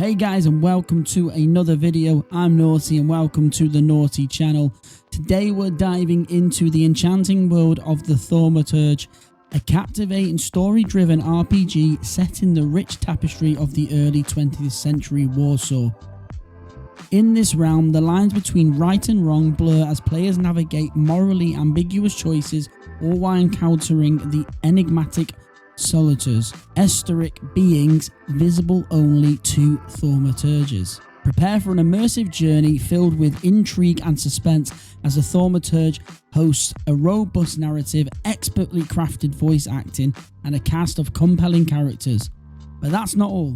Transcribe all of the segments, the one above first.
Hey guys, and welcome to another video. I'm Naughty and welcome to the Naughty channel. Today we're diving into the enchanting world of the Thaumaturge, a captivating story-driven RPG set in the rich tapestry of the early 20th century Warsaw. In this realm, the lines between right and wrong blur as players navigate morally ambiguous choices, all while encountering the enigmatic Solitors, esoteric beings visible only to Thaumaturges. Prepare for an immersive journey filled with intrigue and suspense as the Thaumaturge hosts a robust narrative, expertly crafted voice acting, and a cast of compelling characters. But that's not all.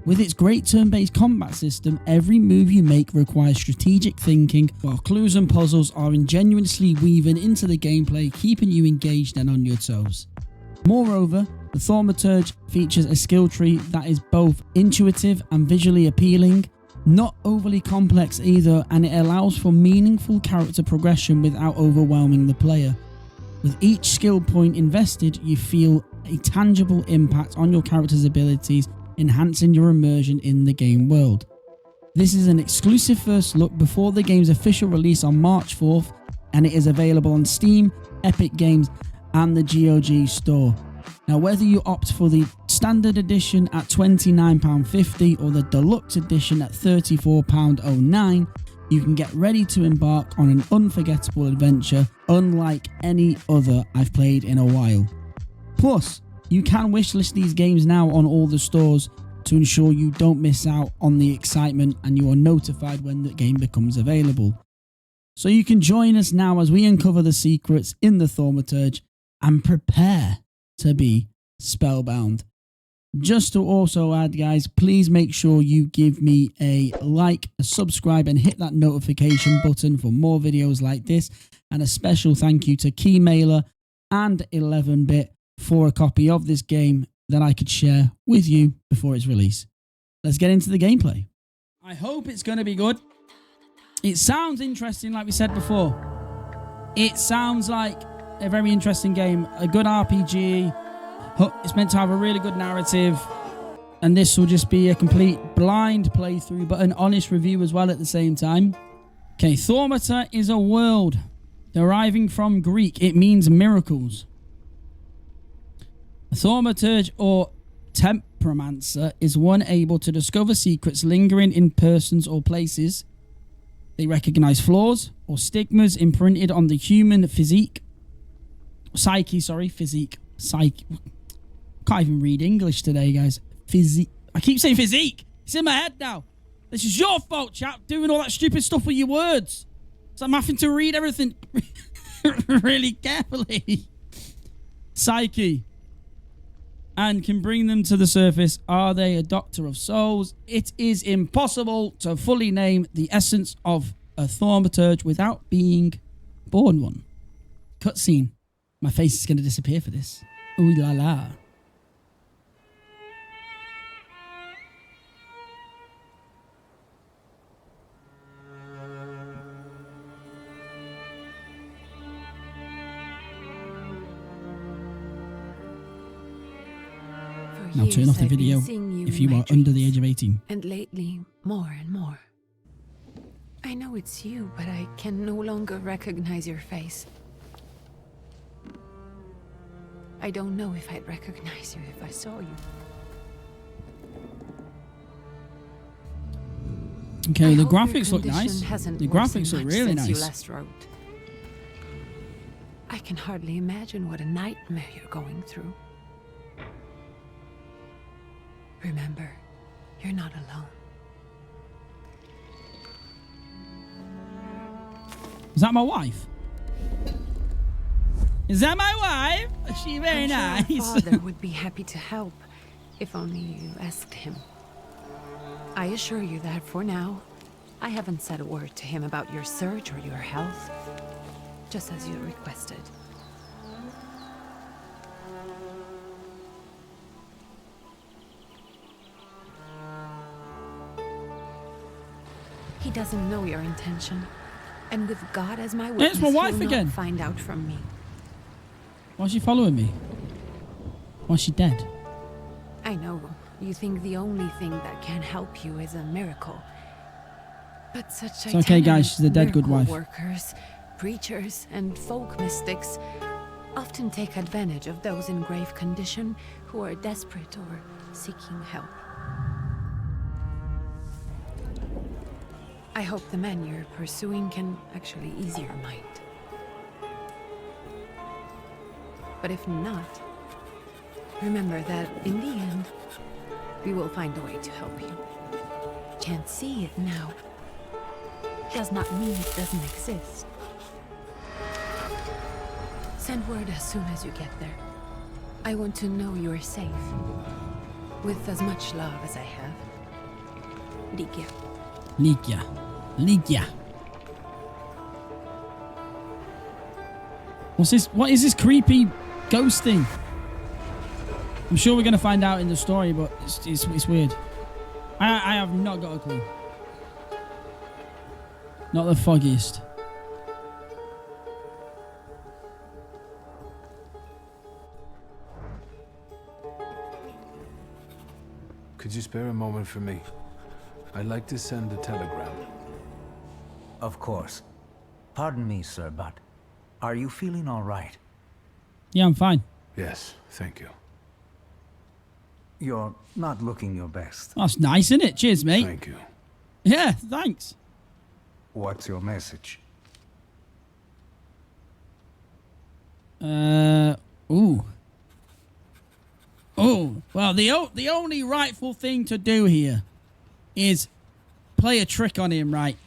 With its great turn-based combat system, every move you make requires strategic thinking, while clues and puzzles are ingeniously woven into the gameplay, keeping you engaged and on your toes. Moreover, the Thaumaturge features a skill tree that is both intuitive and visually appealing, not overly complex either, and it allows for meaningful character progression without overwhelming the player. With each skill point invested, you feel a tangible impact on your character's abilities, enhancing your immersion in the game world. This is an exclusive first look before the game's official release on March 4th, and it is available on Steam, Epic Games, and the GOG store. Now, whether you opt for the standard edition at £29.50 or the deluxe edition at £34.09, you can get ready to embark on an unforgettable adventure unlike any other I've played in a while. Plus, you can wishlist these games now on all the stores to ensure you don't miss out on the excitement and you are notified when the game becomes available. So you can join us now as we uncover the secrets in the Thaumaturge and prepare to be spellbound. Just to also add, guys, please make sure you give me a like, a subscribe, and hit that notification button for more videos like this. And a special thank you to Keymailer and 11-Bit for a copy of this game that I could share with you before its release. Let's get into the gameplay. I hope it's going to be good. It sounds interesting, like we said before. It sounds like a very interesting game, a good RPG. It's meant to have a really good narrative, and this will just be a complete blind playthrough, but an honest review as well at the same time. Okay, Thaumaturge is a word deriving from Greek. It means miracles. A Thaumaturge, or temperomancer, is one able to discover secrets lingering in persons or places. They recognize flaws or stigmas imprinted on the human physique. Psyche. Can't even read English today, guys. Physique. I keep saying physique. It's in my head now. This is your fault, chap, doing all that stupid stuff with your words. So I'm having to read everything really carefully. Psyche. And can bring them to the surface. Are they a doctor of souls? It is impossible to fully name the essence of a Thaumaturge without being born one. Cutscene. My face is going to disappear for this. Ooh la la. Now turn off the video if you are under the age of 18. And lately, more and more. I know it's you, but I can no longer recognize your face. I don't know if I'd recognize you if I saw you. Okay, the graphics look nice. The graphics look really nice. You last wrote. I can hardly imagine what a nightmare you're going through. Remember, you're not alone. Is that my wife? Is that my wife? Is she very nice? Your father would be happy to help, if only you asked him. I assure you that for now, I haven't said a word to him about your search or your health, just as you requested. He doesn't know your intention, and with God as my witness, it's my wife he'll again. Not find out from me. Why is she following me? Why is she dead? I know You think the only thing that can help you is a miracle. But such It's okay, guys. She's a dead good miracle wife. workers, preachers, and folk mystics often take advantage of those in grave condition who are desperate or seeking help. I hope the man you're pursuing can actually ease your mind. But if not, remember that in the end, we will find a way to help you. Can't see it now. Does not mean it doesn't exist. Send word as soon as you get there. I want to know you're safe. With as much love as I have. Ligia. Ligia. Ligia. What's this? What is this creepy ghost thing? I'm sure we're going to find out in the story, but it's weird. I have not got a clue. Not the foggiest. Could you spare a moment for me? I'd like to send a telegram. Of course. Pardon me, sir, but are you feeling all right? Yeah, I'm fine. Yes, thank you. You're not looking your best. That's nice, isn't it? Cheers, mate. Thank you. Yeah, thanks. What's your message? Ooh. Oh, well, the only rightful thing to do here is play a trick on him, right?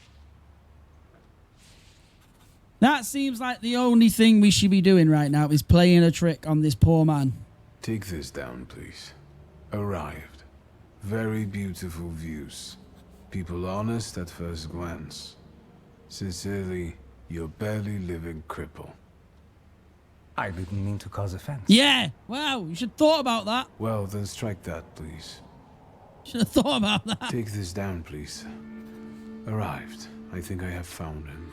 That seems like the only thing we should be doing right now is playing a trick on this poor man. Take this down, please. Arrived. Very beautiful views. People honest at first glance. Sincerely, your barely living cripple. I didn't mean to cause offense. Yeah, wow, you should have thought about that. Well, then strike that, please. Should have thought about that. Take this down, please. Arrived. I think I have found him.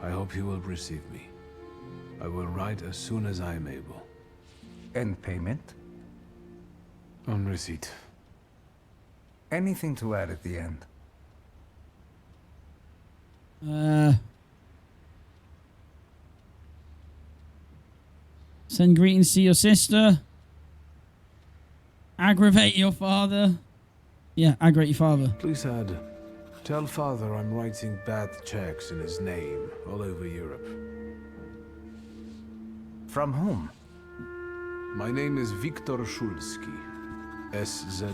I hope he will receive me. I will write as soon as I am able. And payment? On receipt. Anything to add at the end? Send greetings to your sister. Aggravate your father. Yeah, aggravate your father. Please add, tell father I'm writing bad checks in his name all over Europe. From whom? My name is Viktor Szulski. S-Z-U-L-S-K-I.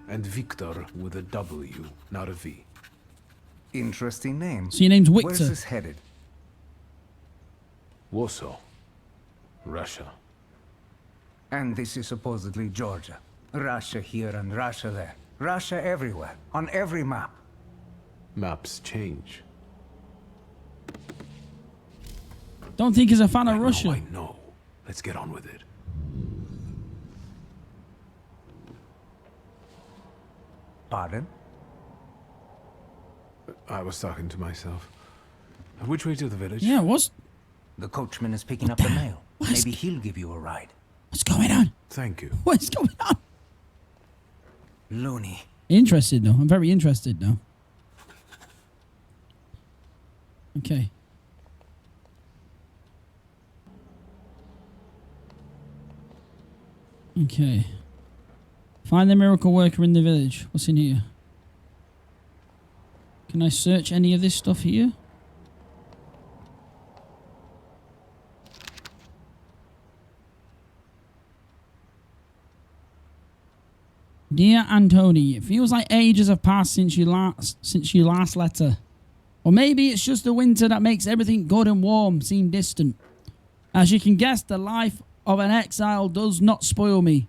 And Victor with a W, not a V. Interesting name. So your name's Victor. Where's this headed? Warsaw. Russia. And this is supposedly Georgia. Russia here and Russia there. Russia everywhere. On every map. Maps change. Don't think he's a fan of Russia. I know. Let's get on with it. Pardon? I was talking to myself. Which way to the village? Yeah, what's The coachman is picking up the mail. What's- Maybe he'll give you a ride. going on? Thank you. What's going on? Loony. Interested though. I'm very interested now. Okay. Okay. Find the miracle worker in the village. What's in here? Can I search any of this stuff here? Dear Antony, it feels like ages have passed since your last letter. Or maybe it's just the winter that makes everything good and warm seem distant. As you can guess, the life of an exile does not spoil me.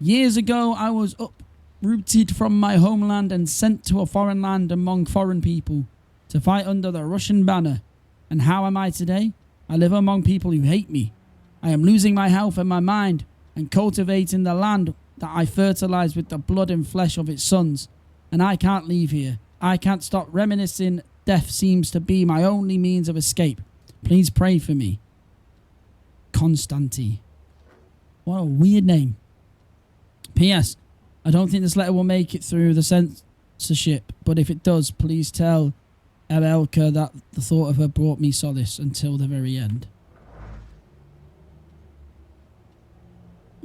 Years ago, I was uprooted from my homeland and sent to a foreign land among foreign people to fight under the Russian banner. And how am I today? I live among people who hate me. I am losing my health and my mind and cultivating the land that I fertilized with the blood and flesh of its sons. And I can't leave here. I can't stop reminiscing. Death seems to be my only means of escape. Please pray for me. Constanti. What a weird name. P.S. I don't think this letter will make it through the censorship, but if it does, please tell Elka that the thought of her brought me solace until the very end.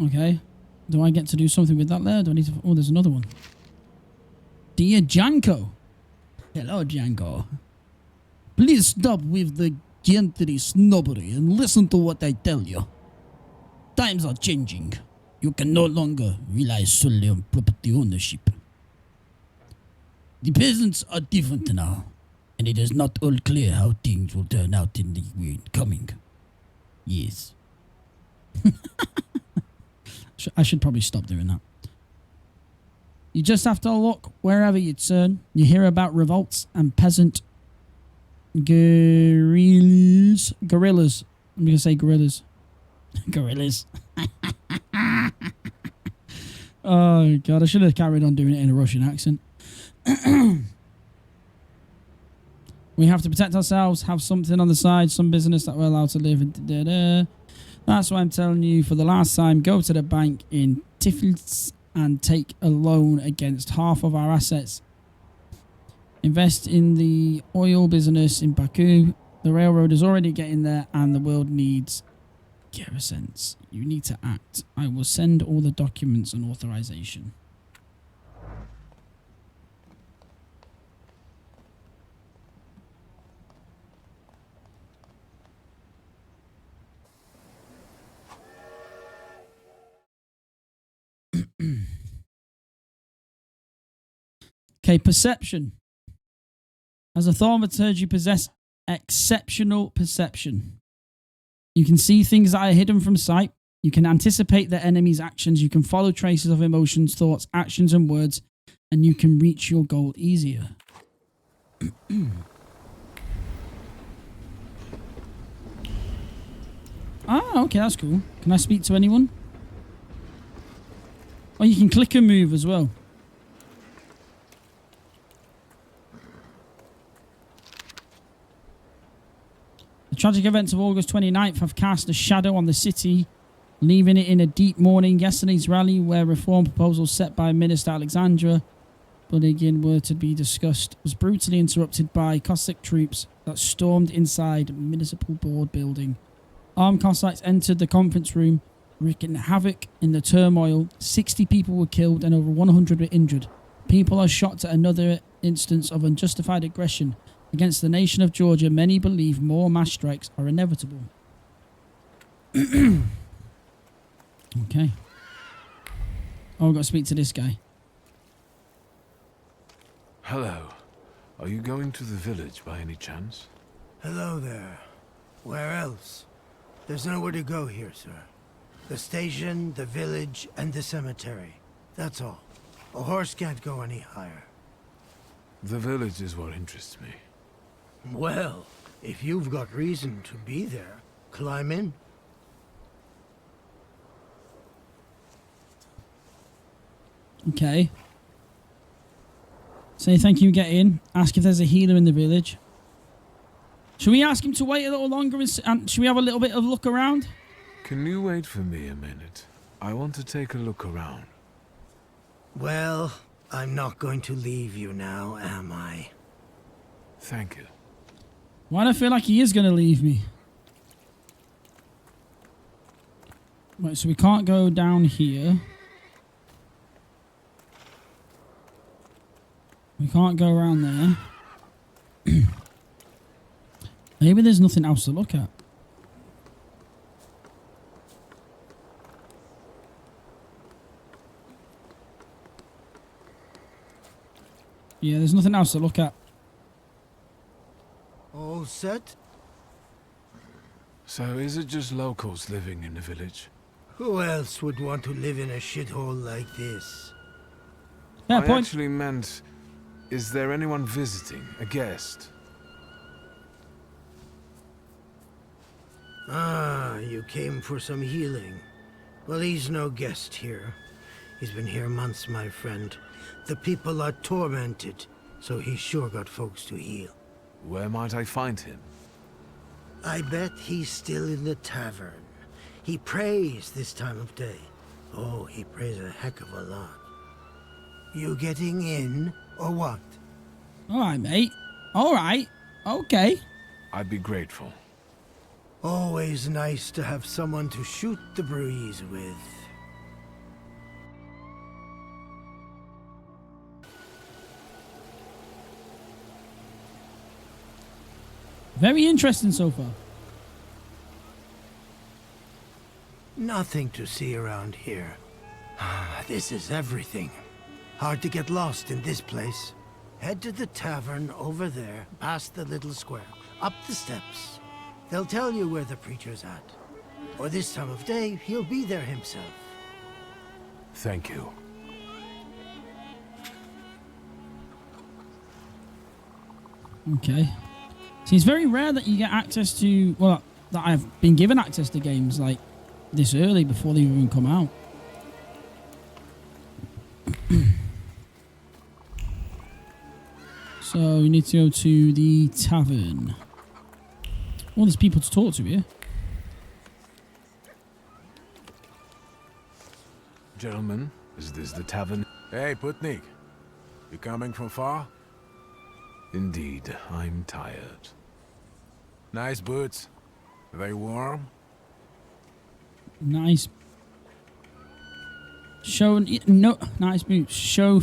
Okay. Do I get to do something with that letter? Do I need to... Oh, there's another one. Dear Janko. Hello, Janko. Please stop with the gentry snobbery and listen to what I tell you. Times are changing. You can no longer rely solely on property ownership. The peasants are different now, and it is not all clear how things will turn out in the coming years. I should probably stop doing that. You just have to look wherever you turn. You hear about revolts and peasant guerrillas. I'm going to say guerrillas. Gorillas. Oh, God. I should have carried on doing it in a Russian accent. We have to protect ourselves, have something on the side, some business that we're allowed to live in. That's why I'm telling you for the last time, go to the bank in Tiflis and take a loan against half of our assets. Invest in the oil business in Baku. The railroad is already getting there and the world needs kerosene. You need to act. I will send all the documents and authorization. Okay, perception. As a thaumaturge, you possess exceptional perception. You can see things that are hidden from sight. You can anticipate the enemy's actions. You can follow traces of emotions, thoughts, actions, and words, and you can reach your goal easier. Ah, okay, that's cool. Can I speak to anyone? Oh, you can click and move as well. The tragic events of August 29th have cast a shadow on the city, leaving it in a deep mourning. Yesterday's rally, where reform proposals set by Minister Alexandra Bunigin were to be discussed, was brutally interrupted by Cossack troops that stormed inside Municipal Board building. Armed Cossacks entered the conference room, wreaking havoc in the turmoil. 60 people were killed and over 100 were injured. People are shocked at another instance of unjustified aggression against the nation of Georgia. Many believe more mass strikes are inevitable. Okay. Oh, I've got to speak to this guy. Hello. Are you going to the village by any chance? Hello there. Where else? There's nowhere to go here, sir. The station, the village, and the cemetery. That's all. A horse can't go any higher. The village is what interests me. Well, if you've got reason to be there, climb in. Okay. Say thank you, get in. Ask if there's a healer in the village. Should we ask him to wait a little longer and should we have a little bit of a look around? Can you wait for me a minute? I want to take a look around. Well, I'm not going to leave you now, am I? Thank you. Why do I feel like he is going to leave me? Right, so we can't go down here. We can't go around there. Maybe there's nothing else to look at. Yeah, there's nothing else to look at. All set? So is it just locals living in the village? Who else would want to live in a shithole like this? Yeah, I point. actually meant, is there anyone visiting? A guest? Ah, you came for some healing. Well, he's no guest here. He's been here months, my friend. The people are tormented, so he's sure got folks to heal. Where might I find him? I bet he's still in the tavern. He prays this time of day. Oh, he prays a heck of a lot. You getting in, or what? All right, mate. All right. Okay. I'd be grateful. Always nice to have someone to shoot the breeze with. Very interesting so far. Nothing to see around here. This is everything. Hard to get lost in this place. Head to the tavern over there, past the little square, up the steps. They'll tell you where the preacher's at. Or this time of day, he'll be there himself. Thank you. Okay. See, it's very rare that you get access to, well, that I've been given access to games like this early before they even come out. So you need to go to the tavern. Well, there's people to talk to here. Gentlemen, is this the tavern? Hey, Putnik. You coming from far? Indeed, I'm tired. Nice boots. Are they warm? Nice. Show no nice boots. Show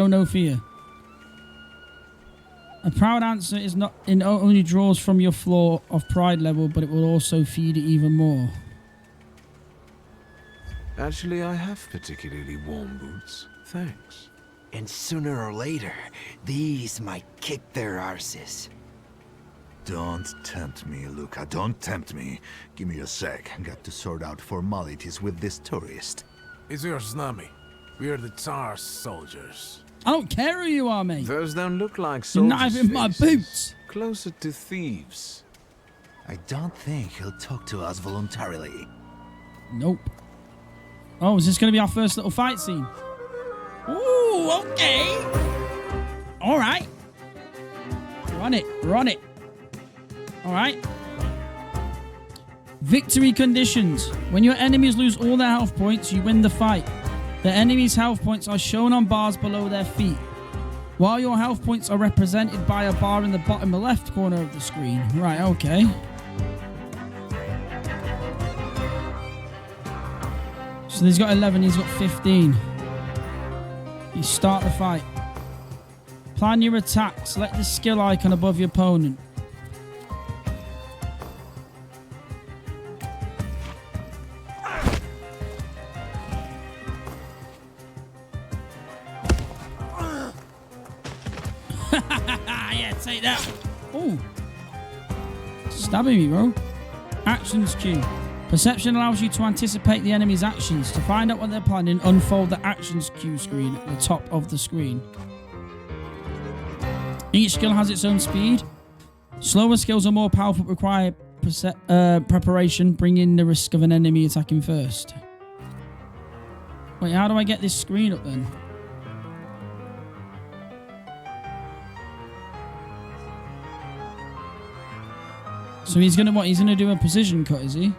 no fear. A proud answer is not only draws from your floor of pride level, but it will also feed it even more. Actually, I have particularly warm boots. Thanks. And sooner or later, these might kick their arses. Don't tempt me, Luca. Don't tempt me. Give me a sec. Got to sort out formalities with this tourist. It's your snummy. We're the Tsar's soldiers. I don't care who you are, mate. Those don't look like You're soldiers' not even my faces. boots. Closer to thieves. I don't think he'll talk to us voluntarily. Nope. Oh, is this going to be our first little fight scene? Ooh, okay. All right. Run it. Run it. All right. Victory conditions. When your enemies lose all their health points, you win the fight. The enemy's health points are shown on bars below their feet. While your health points are represented by a bar in the bottom left corner of the screen. Right, okay. So he's got 11, he's got 15. You start the fight. Plan your attack. Select the skill icon above your opponent. Yeah, take that. Oh. Stabbing me, bro. Actions queue. Perception allows you to anticipate the enemy's actions. To find out what they're planning, unfold the actions queue screen at the top of the screen. Each skill has its own speed. Slower skills are more powerful but require preparation, bringing the risk of an enemy attacking first. Wait, how do I get this screen up then? So he's gonna what? He's gonna do a precision cut, is he?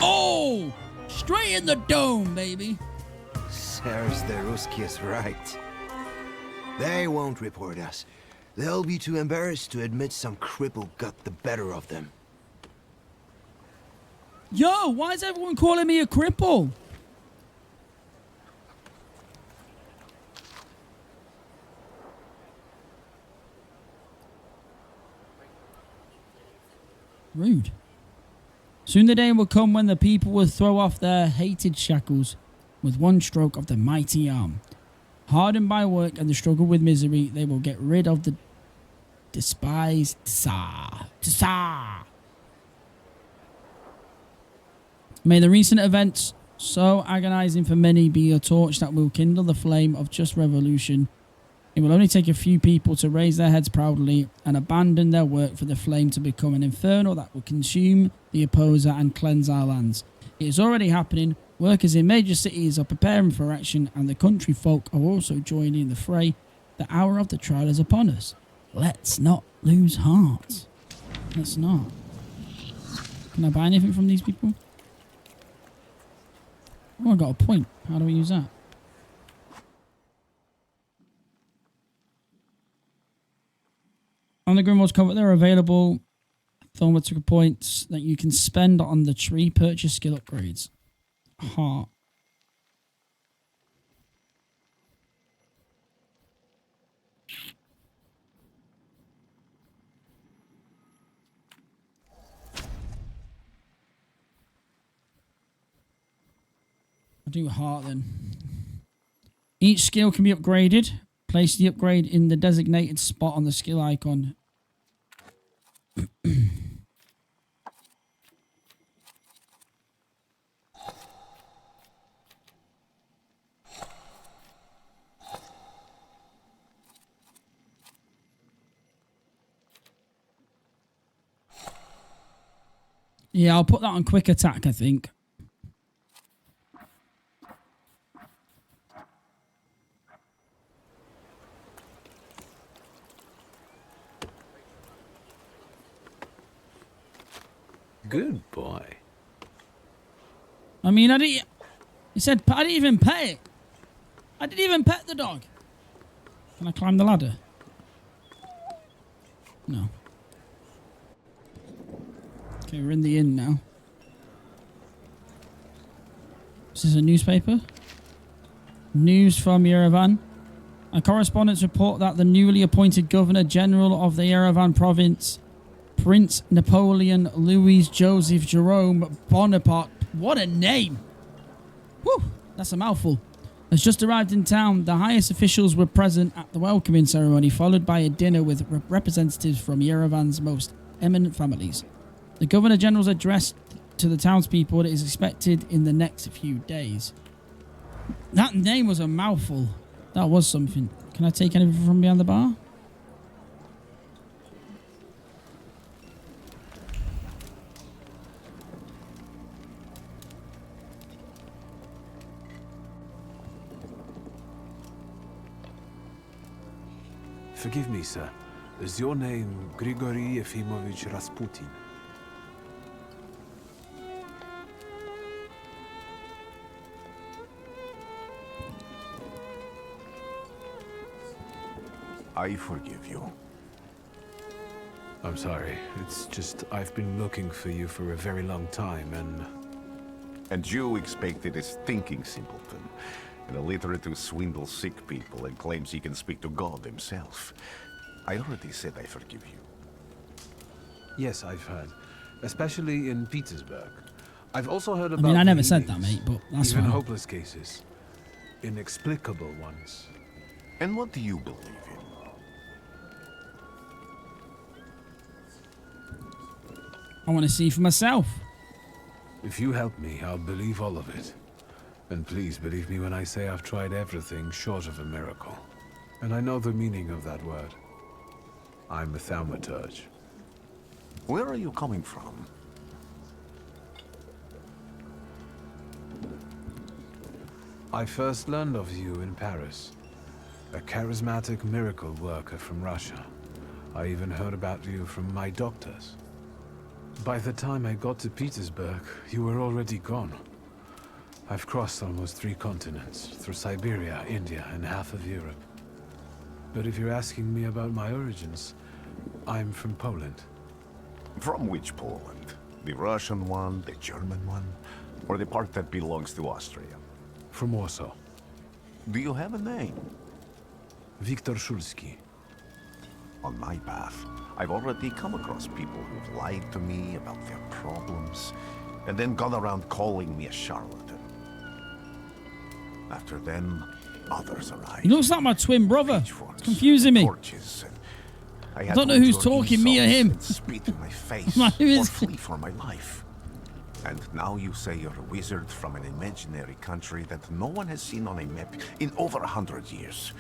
Oh! Straight in the dome, baby. Serge the Ruski is right. They won't report us. They'll be too embarrassed to admit some cripple got the better of them. Yo, why is everyone calling me a cripple? Rude. Soon the day will come when the people will throw off their hated shackles with one stroke of the mighty arm. Hardened by work and the struggle with misery, they will get rid of the despised Tsar. May the recent events, so agonizing for many, be a torch that will kindle the flame of just revolution It will only take a few people to raise their heads proudly and abandon their work for the flame to become an inferno that will consume the opposer and cleanse our lands. It is already happening. Workers in major cities are preparing for action, and the country folk are also joining the fray. The hour of the trial is upon us. Let's not lose heart. Let's not. Can I buy anything from these people? Oh, I got a point. How do we use that? On the Grimwald's cover, there are available Thaumaturge points that you can spend on the tree purchase skill upgrades. Heart. I'll do heart then. Each skill can be upgraded. Place the upgrade in the designated spot on the skill icon. Yeah, I'll put that on quick attack, I think. Good boy. I mean, he said, I didn't even pet it. I didn't even pet the dog. Can I climb the ladder? No. Okay, we're in the inn now. This is a newspaper. News from Yerevan. A correspondence report that the newly appointed Governor General of the Yerevan province, Prince Napoleon Louis Joseph Jerome Bonaparte, what a name! Whew, that's a mouthful. Has just arrived in town. The highest officials were present at the welcoming ceremony, followed by a dinner with representatives from Yerevan's most eminent families. The Governor General's address to the townspeople is expected in the next few days. That name was a mouthful. That was something. Can I take anything from behind the bar? Forgive me, sir. Is your name Grigory Yefimovich Rasputin? I forgive you. I'm sorry. It's just I've been looking for you for a very long time, And you expected a stinking simpleton, an illiterate who swindles sick people and claims he can speak to God himself. I already said I forgive you. Yes, I've heard. Especially in Petersburg. I've also heard about... I mean, I never said healings, that, mate, but that's even fine. hopeless cases. Inexplicable ones. And what do you believe in? I want to see for myself. If you help me, I'll believe all of it. And please believe me when I say I've tried everything short of a miracle. And I know the meaning of that word. I'm a Thaumaturge. Where are you coming from? I first learned of you in Paris. A charismatic miracle worker from Russia. I even heard about you from my doctors. By the time I got to Petersburg, you were already gone. I've crossed almost 3 continents, through Siberia, India, and half of Europe. But if you're asking me about my origins, I'm from Poland. From which Poland? The Russian one, the German one, or the part that belongs to Austria? From Warsaw. Do you have a name? Wiktor Szulski. On my path, I've already come across people who've lied to me about their problems, and then gone around calling me a charlatan. After them, others arrived. He looks like my twin brother. Pitchforks, It's confusing me. torches, and I don't know who's talking, me or him. And spit in my face, Like, who or is- flee for my life. And now you say you're a wizard from an imaginary country that no one has seen on a map in over 100 years.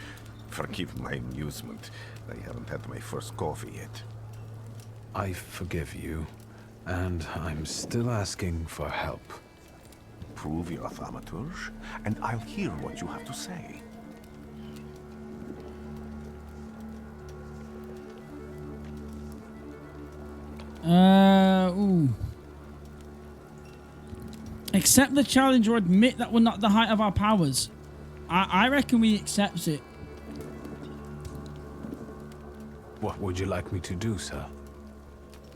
Forgive my amusement. I haven't had my first coffee yet. I forgive you, and I'm still asking for help. Prove you're a Thaumaturge, and I'll hear what you have to say. Ooh. Accept the challenge or admit that we're not the height of our powers. I reckon we accept it. What would you like me to do, sir?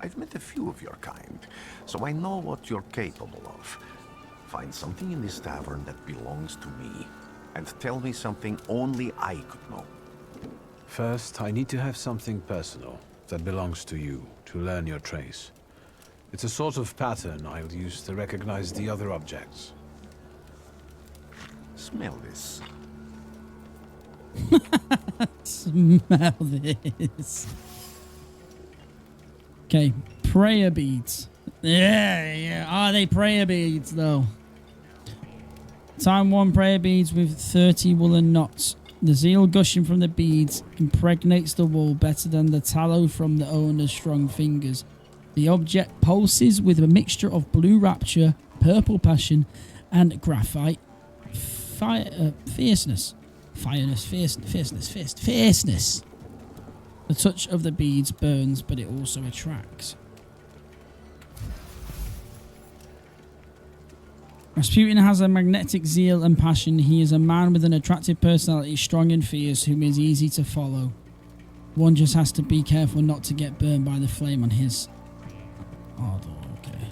I've met a few of your kind, so I know what you're capable of. Find something in this tavern that belongs to me, and tell me something only I could know. First, I need to have something personal that belongs to you to learn your trace. It's a sort of pattern I'll use to recognize the other objects. Smell this. Smell this. Okay, prayer beads. Yeah. Are they prayer beads, though? Time 1 prayer beads with 30 woolen knots. The zeal gushing from the beads impregnates the wool better than the tallow from the owner's strong fingers. The object pulses with a mixture of blue rapture, purple passion, and graphite fierceness. Fierceness. The touch of the beads burns, but it also attracts. Rasputin has a magnetic zeal and passion. He is a man with an attractive personality, strong and fierce, whom is easy to follow. One just has to be careful not to get burned by the flame on his... Oh, okay.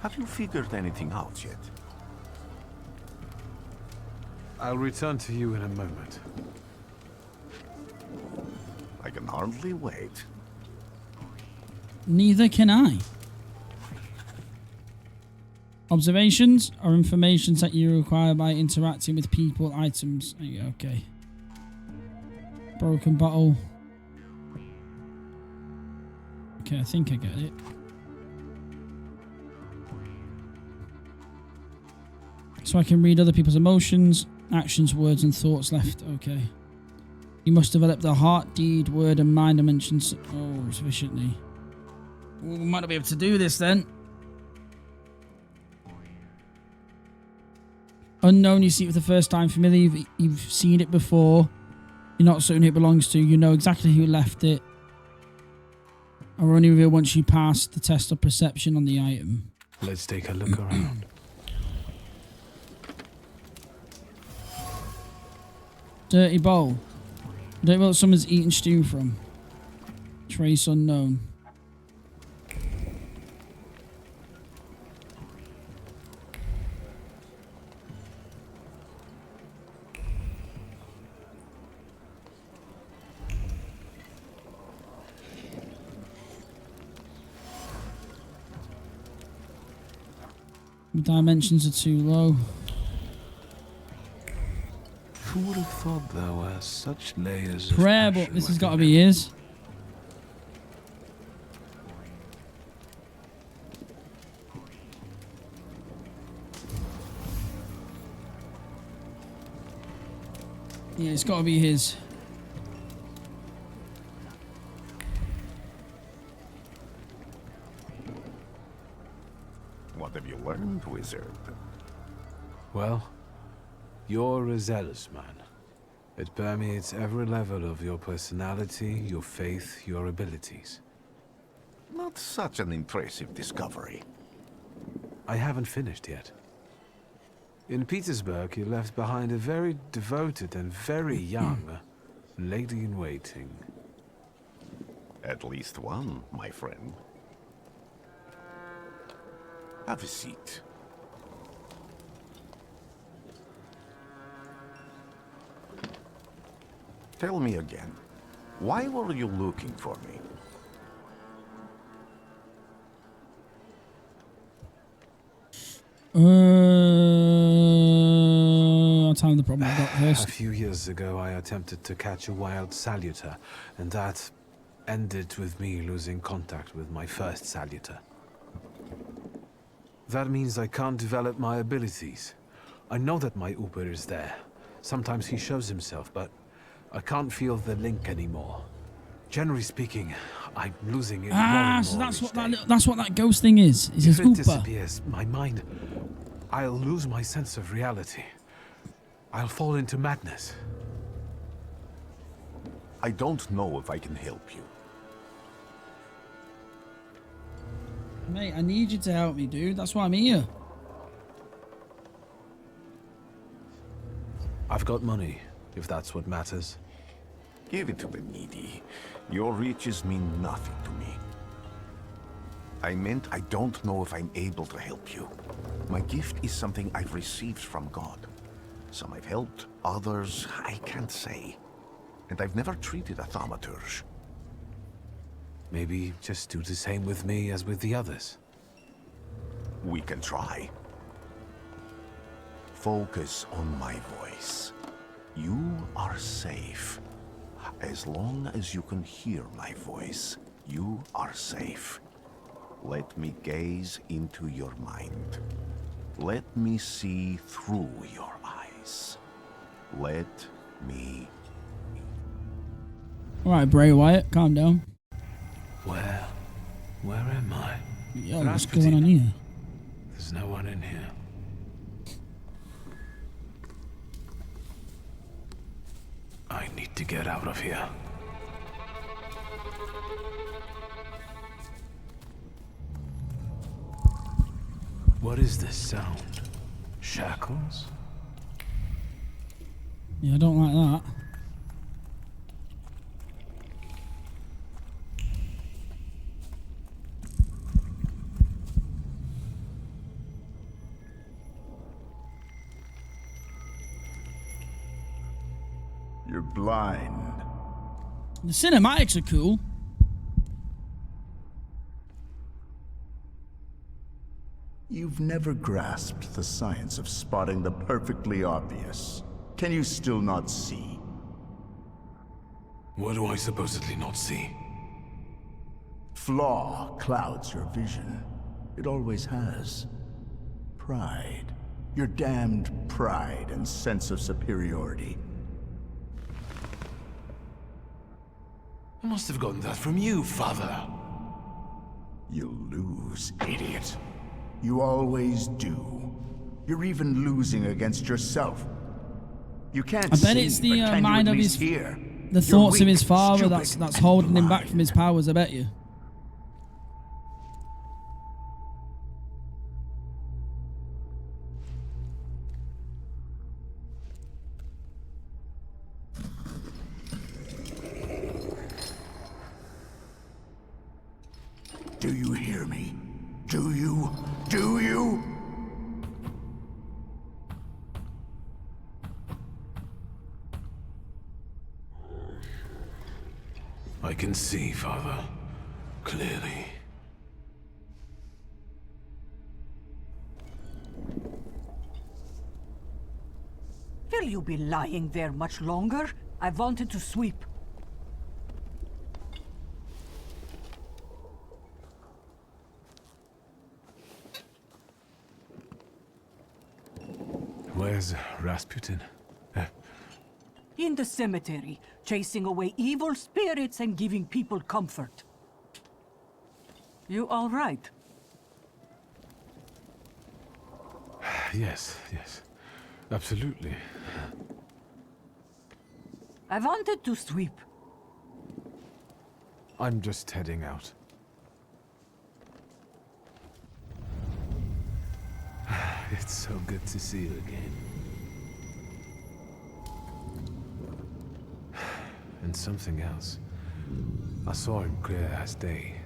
Have you figured anything out yet? I'll return to you in a moment. I can hardly wait. Neither can I. Observations are informations that you require by interacting with people, items. Okay. Broken bottle. Okay, I think I get it. So I can read other people's emotions, actions, words, and thoughts left. Okay. You must develop the heart, deed, word, and mind dimensions. Oh, sufficiently. Well, we might not be able to do this then. Unknown, you see it for the first time. Familiar, you've seen it before. You're not certain who it belongs to. You know exactly who left it. Are only revealed once you pass the test of perception on the item. Let's take a look around. Dirty bowl. Dirty bowl that someone's eaten stew from. Trace unknown. The dimensions are too low. Who would have thought there were such layers of Prayer book. This has got to be his. Yeah, it's got to be his. What have you learned, wizard? Well, you're a zealous man. It permeates every level of your personality, your faith, your abilities. Not such an impressive discovery. I haven't finished yet. In Petersburg, you left behind a very devoted and very young lady-in-waiting. At least one, my friend. Have a seat. Tell me again, why were you looking for me? I'll tell him the problem I got first. A few years ago, I attempted to catch a wild saluter, and that ended with me losing contact with my first saluter. That means I can't develop my abilities. I know that my Uber is there. Sometimes he shows himself, but I can't feel the link anymore. Generally speaking, I'm losing it more and So more that's each what day. that's what that ghost thing is. It's his If it Uber. disappears, my mind, I'll lose my sense of reality. I'll fall into madness. I don't know if I can help you. Mate, I need you to help me, dude. That's why I'm here. I've got money, if that's what matters. Give it to the needy. Your riches mean nothing to me. I meant I don't know if I'm able to help you. My gift is something I've received from God. Some I've helped, others I can't say. And I've never treated a Thaumaturge. Maybe just do the same with me as with the others. We can try. Focus on my voice. You are safe. As long as you can hear my voice, you are safe. Let me gaze into your mind. Let me see through your eyes. Let me... Alright, Bray Wyatt, calm down. Where am I? Yo, what's Rasputin. going on here? There's no one in here. I need to get out of here. What is this sound? Shackles? Yeah, I don't like that. You're blind. The cinematics are cool. You've never grasped the science of spotting the perfectly obvious. Can you still not see? What do I supposedly not see? Flaw clouds your vision. It always has. Pride. Your damned pride and sense of superiority. I must have gotten that from you, Father. You'll lose, idiot. You always do. You're even losing against yourself. You can't I bet see, it's the but can mind you of at his, least hear? the You're thoughts of weak, his father stupid, that's and holding him back blind. from his powers. I bet you. Do you hear me? Do you? Do you? I can see, Father. Clearly. Will you be lying there much longer? I wanted to sweep. Where's Rasputin? In the cemetery, chasing away evil spirits and giving people comfort. You all right? Yes. Absolutely. I wanted to sweep. I'm just heading out. It's so good to see you again. And something else. I saw him clear as day.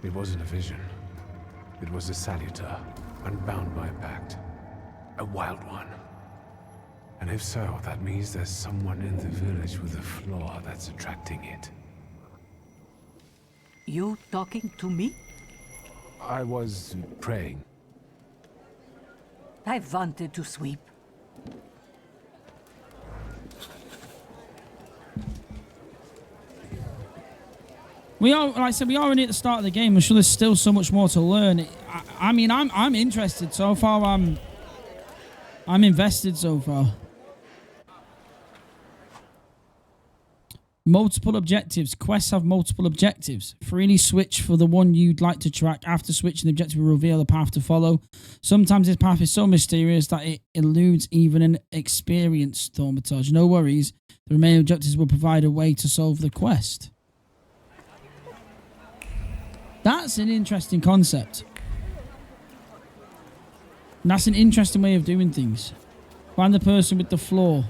It wasn't a vision. It was a saluter, unbound by a pact. A wild one. And if so, that means there's someone in the village with a flaw that's attracting it. You talking to me? I was praying. I wanted to sweep. We are, like I said, we are only at the start of the game. I'm sure there's still so much more to learn. I mean, I'm interested so far. I'm invested so far. Multiple objectives. Quests have multiple objectives. Freely switch for the one you'd like to track. After switching, the objective will reveal the path to follow. Sometimes this path is so mysterious that it eludes even an experienced Thaumaturge. No worries. The remaining objectives will provide a way to solve the quest. That's an interesting concept. And that's an interesting way of doing things. Find the person with the flaw.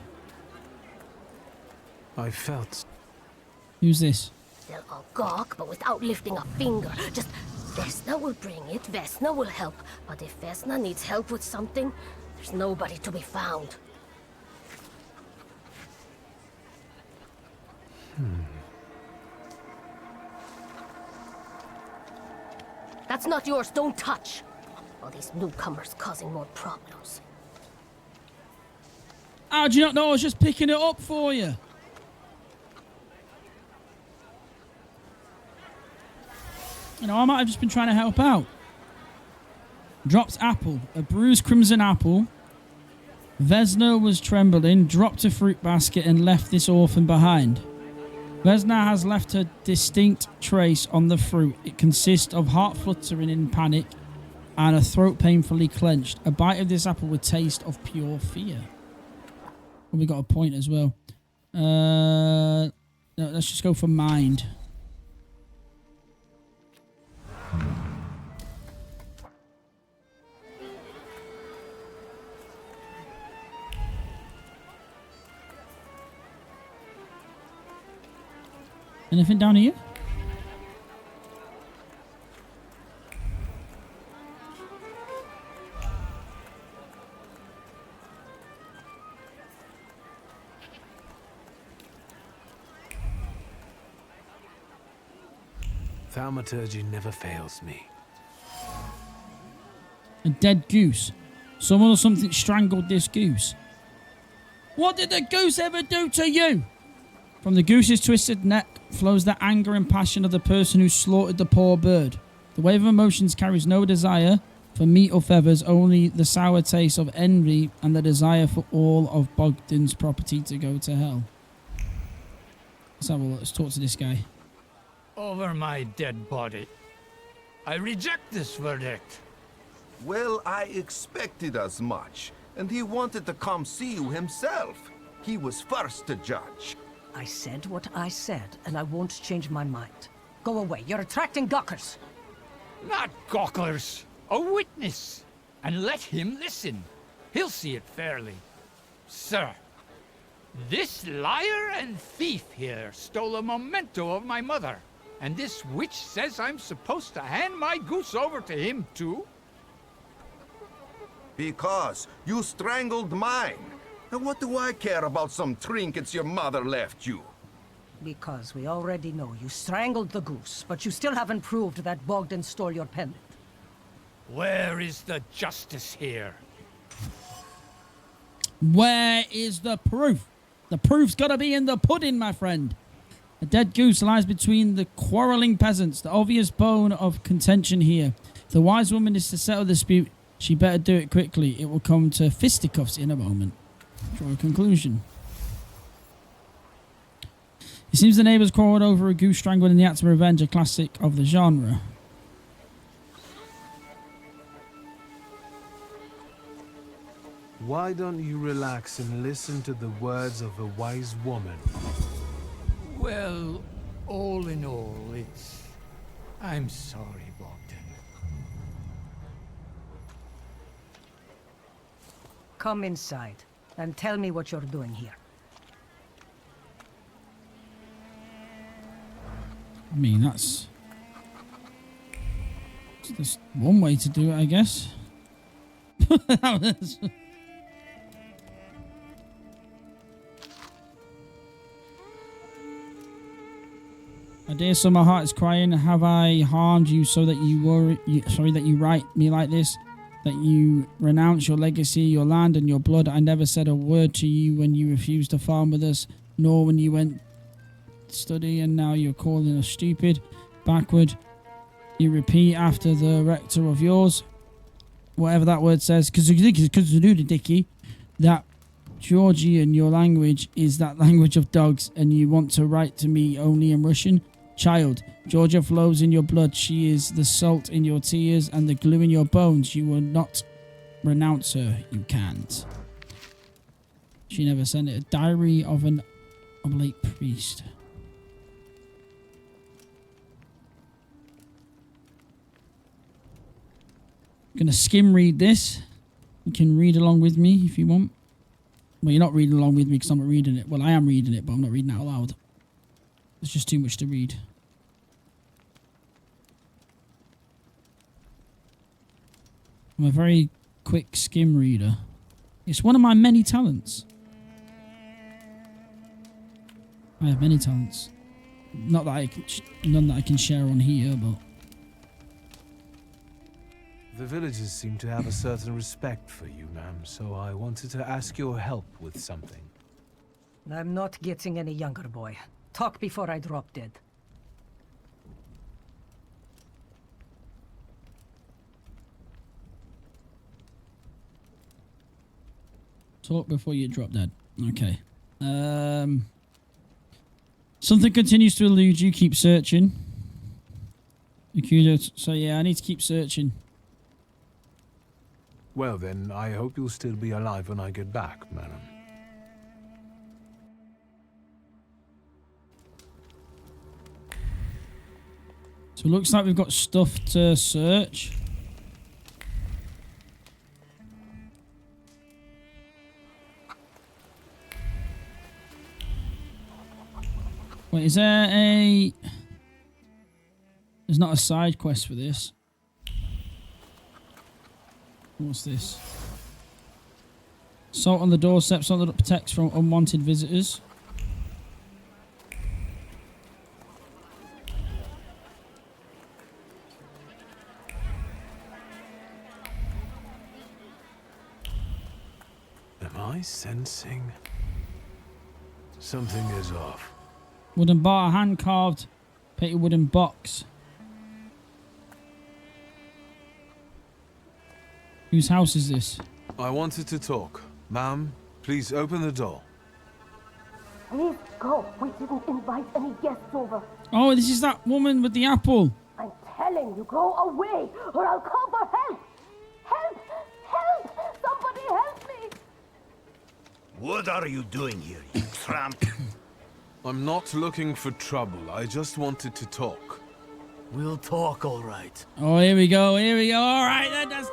I felt... Who's this? They'll all gawk, but without lifting a finger. Just, Vesna will bring it, Vesna will help. But if Vesna needs help with something, there's nobody to be found. That's not yours, don't touch. All these newcomers causing more problems. How do you not know I was just picking it up for you? You know, I might have just been trying to help out. Dropped apple. A bruised crimson apple. Vesna was trembling, dropped a fruit basket and left this orphan behind. Vesna has left a distinct trace on the fruit. It consists of heart fluttering in panic and a throat painfully clenched. A bite of this apple would taste of pure fear. Well, we got a point as well. No, let's just go for mind. Anything down here? Thaumaturge never fails me. A dead goose. Someone or something strangled this goose. What did the goose ever do to you? From the goose's twisted neck flows the anger and passion of the person who slaughtered the poor bird. The wave of emotions carries no desire for meat or feathers, only the sour taste of envy and the desire for all of Bogdan's property to go to hell. Let's have a look. Let's talk to this guy. Over my dead body. I reject this verdict. Well, I expected as much, and he wanted to come see you himself. He was first to judge. I said what I said, and I won't change my mind. Go away. You're attracting gawkers. Not gawkers. A witness. And let him listen. He'll see it fairly. Sir, this liar and thief here stole a memento of my mother. And this witch says I'm supposed to hand my goose over to him, too? Because you strangled mine. And what do I care about some trinkets your mother left you? Because we already know you strangled the goose, but you still haven't proved that Bogdan stole your pendant. Where is the justice here? Where is the proof? The proof's got to be in the pudding, my friend. A dead goose lies between the quarrelling peasants, the obvious bone of contention here. If the wise woman is to settle the dispute, she better do it quickly. It will come to fisticuffs in a moment. Draw a conclusion. It seems the neighbours quarrelled over a goose strangled in the act of revenge, a classic of the genre. Why don't you relax and listen to the words of a wise woman? Well, all in all, I'm sorry, Bogdan. Come inside, and tell me what you're doing here. I mean, that's just one way to do it, I guess. My dear son, my heart is crying. Have I harmed you so that that you write me like this? That you renounce your legacy, your land, and your blood? I never said a word to you when you refused to farm with us, nor when you went to study, and now you're calling us stupid. backward. You repeat after the rector of yours. Whatever that word says. Because Dicky, that Georgian, your language, is that language of dogs, and you want to write to me only in Russian? Child, Georgia flows in your blood. She is the salt in your tears and the glue in your bones. You will not renounce her. You can't. She never sent it. A diary of an oblate priest. I'm gonna skim read this. You can read along with me if you want. Well, you're not reading along with me because I'm not reading it. Well, I am reading it, but I'm not reading it out loud. It's just too much to read. I'm a very quick skim reader. It's one of my many talents. I have many talents. Not that I can, none that I can share on here, but... The villagers seem to have a certain respect for you, ma'am, so I wanted to ask your help with something. I'm not getting any younger, boy. Talk before I drop dead. Talk before you drop dead. Okay. Something continues to elude you. Keep searching. Akudo, so yeah, I need to keep searching. Well then, I hope you'll still be alive when I get back, madam. So it looks like we've got stuff to search. Wait, is there a... There's not a side quest for this. What's this? Salt on the doorstep, salt that protects from unwanted visitors. Am I sensing? Something is off. Wooden bar, hand carved, painted wooden box. Whose house is this? I wanted to talk. Ma'am, please open the door. Please go. We didn't invite any guests over. Oh, this is that woman with the apple. I'm telling you, go away, or I'll call for help. Help! Help! Somebody help me! What are you doing here, you tramp? I'm not looking for trouble. I just wanted to talk. We'll talk, all right. Oh, here we go. Here we go. All right,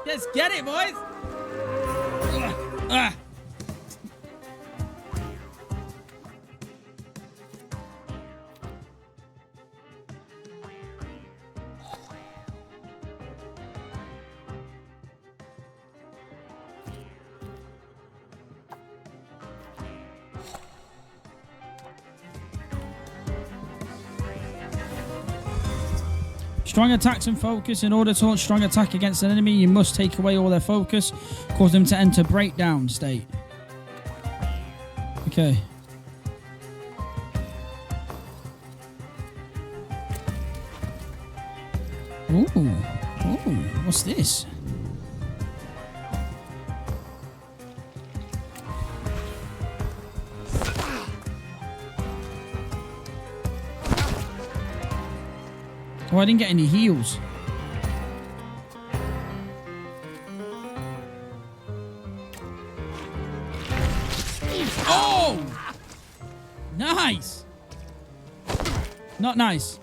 let's get it, boys. Strong attacks and focus. In order to launch strong attack against an enemy, you must take away all their focus, cause them to enter breakdown state. Okay. Ooh. Ooh. What's this? Oh, I didn't get any heals. Oh! Nice! Not nice.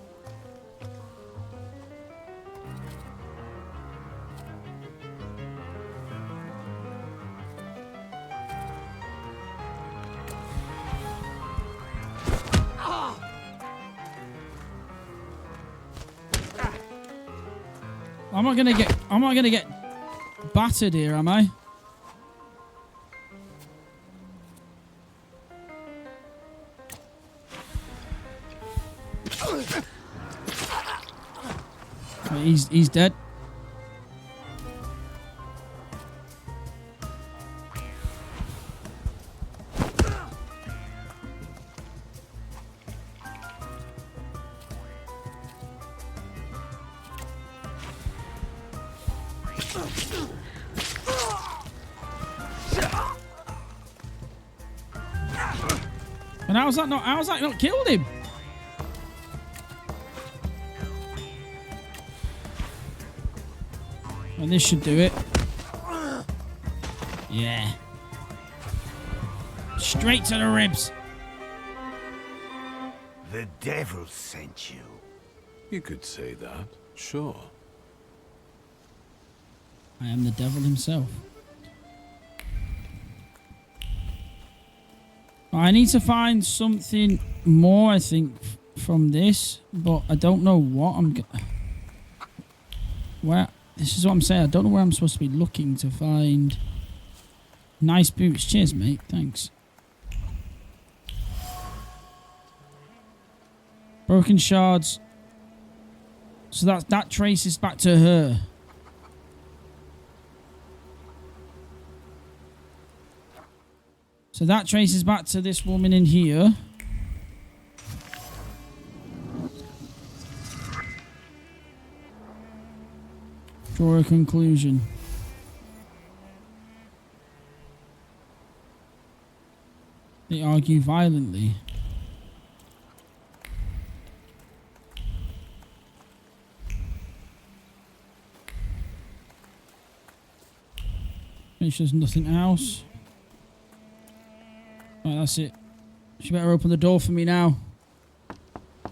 I'm not gonna get battered here, am I? He's dead. And how's that not killed him? And this should do it. Yeah. Straight to the ribs. The devil sent you. You could say that, sure. I am the devil himself. I need to find something more, I think, from this, but I don't know what where. This is what I'm saying. I don't know where I'm supposed to be looking to find nice boots. Cheers, mate. Thanks. Broken shards. So that traces back to her. So that traces back to this woman in here. Draw a conclusion. They argue violently. Make sure there's nothing else. Right, that's it. She better open the door for me now.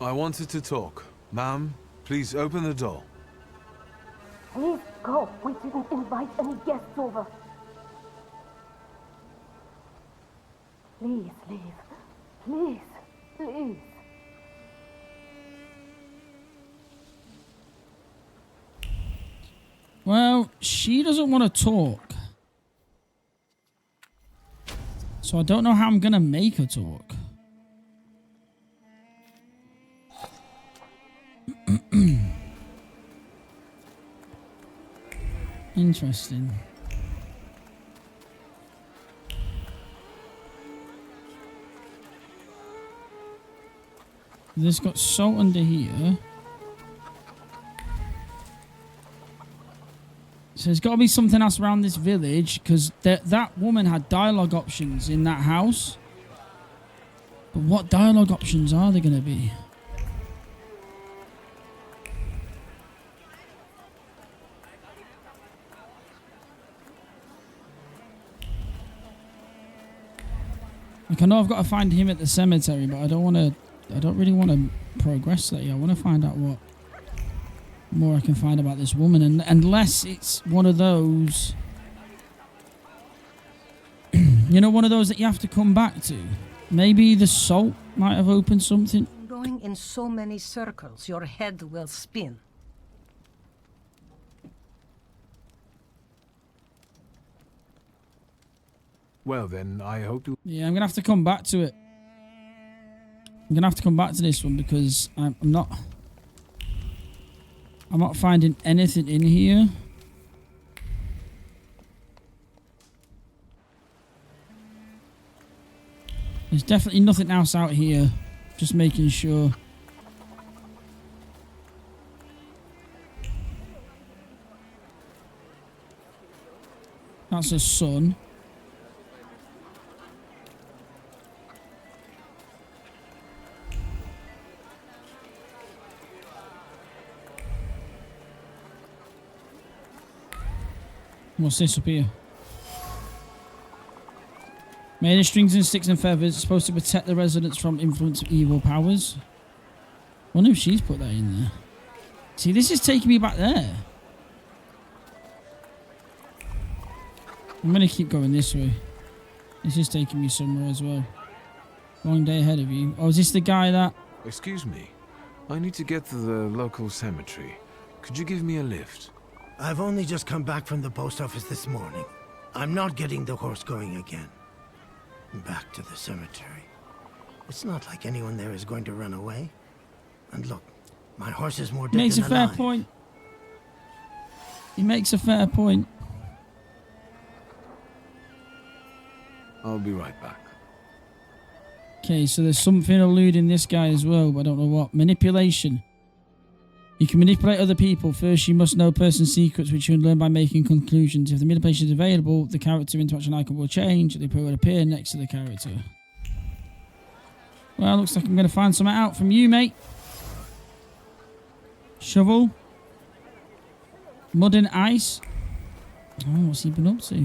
I wanted to talk. Ma'am, please open the door. Please go. We didn't invite any guests over. Please leave. Please. Please. Well, she doesn't want to talk. So I don't know how I'm going to make her talk. Interesting. This got salt under here. So there's got to be something else around this village, because that woman had dialogue options in that house. But what dialogue options are there going to be? Like, I know I've got to find him at the cemetery, but I don't really want to progress that yet. I want to find out what more I can find about this woman, and unless it's one of those, you know, one of those that you have to come back to. Maybe the salt might have opened something. Going in so many circles, your head will spin. Well then, I hope you... Yeah, I'm gonna have to come back to it. I'm gonna have to come back to this one because I'm not finding anything in here. There's definitely nothing else out here. Just making sure. That's a sun. What's this up here? Made of strings and sticks and feathers, supposed to protect the residents from influence of evil powers. Wonder if she's put that in there. See, this is taking me back there. I'm gonna keep going this way. This is taking me somewhere as well. Long day ahead of you. Oh, is this the guy that... Excuse me. I need to get to the local cemetery. Could you give me a lift? I've only just come back from the post office this morning. I'm not getting the horse going again. Back to the cemetery. It's not like anyone there is going to run away. And look, my horse is more dead Makes a than fair alive. point. He makes a fair point. I'll be right back. Okay, so there's something eluding this guy as well, but I don't know what. Manipulation. You can manipulate other people. First, you must know a person's secrets, which you can learn by making conclusions. If the manipulation is available, the character interaction icon will change. The player will appear next to the character. Well, looks like I'm going to find something out from you, mate. Shovel. Mud and ice. Oh, what's he been up to?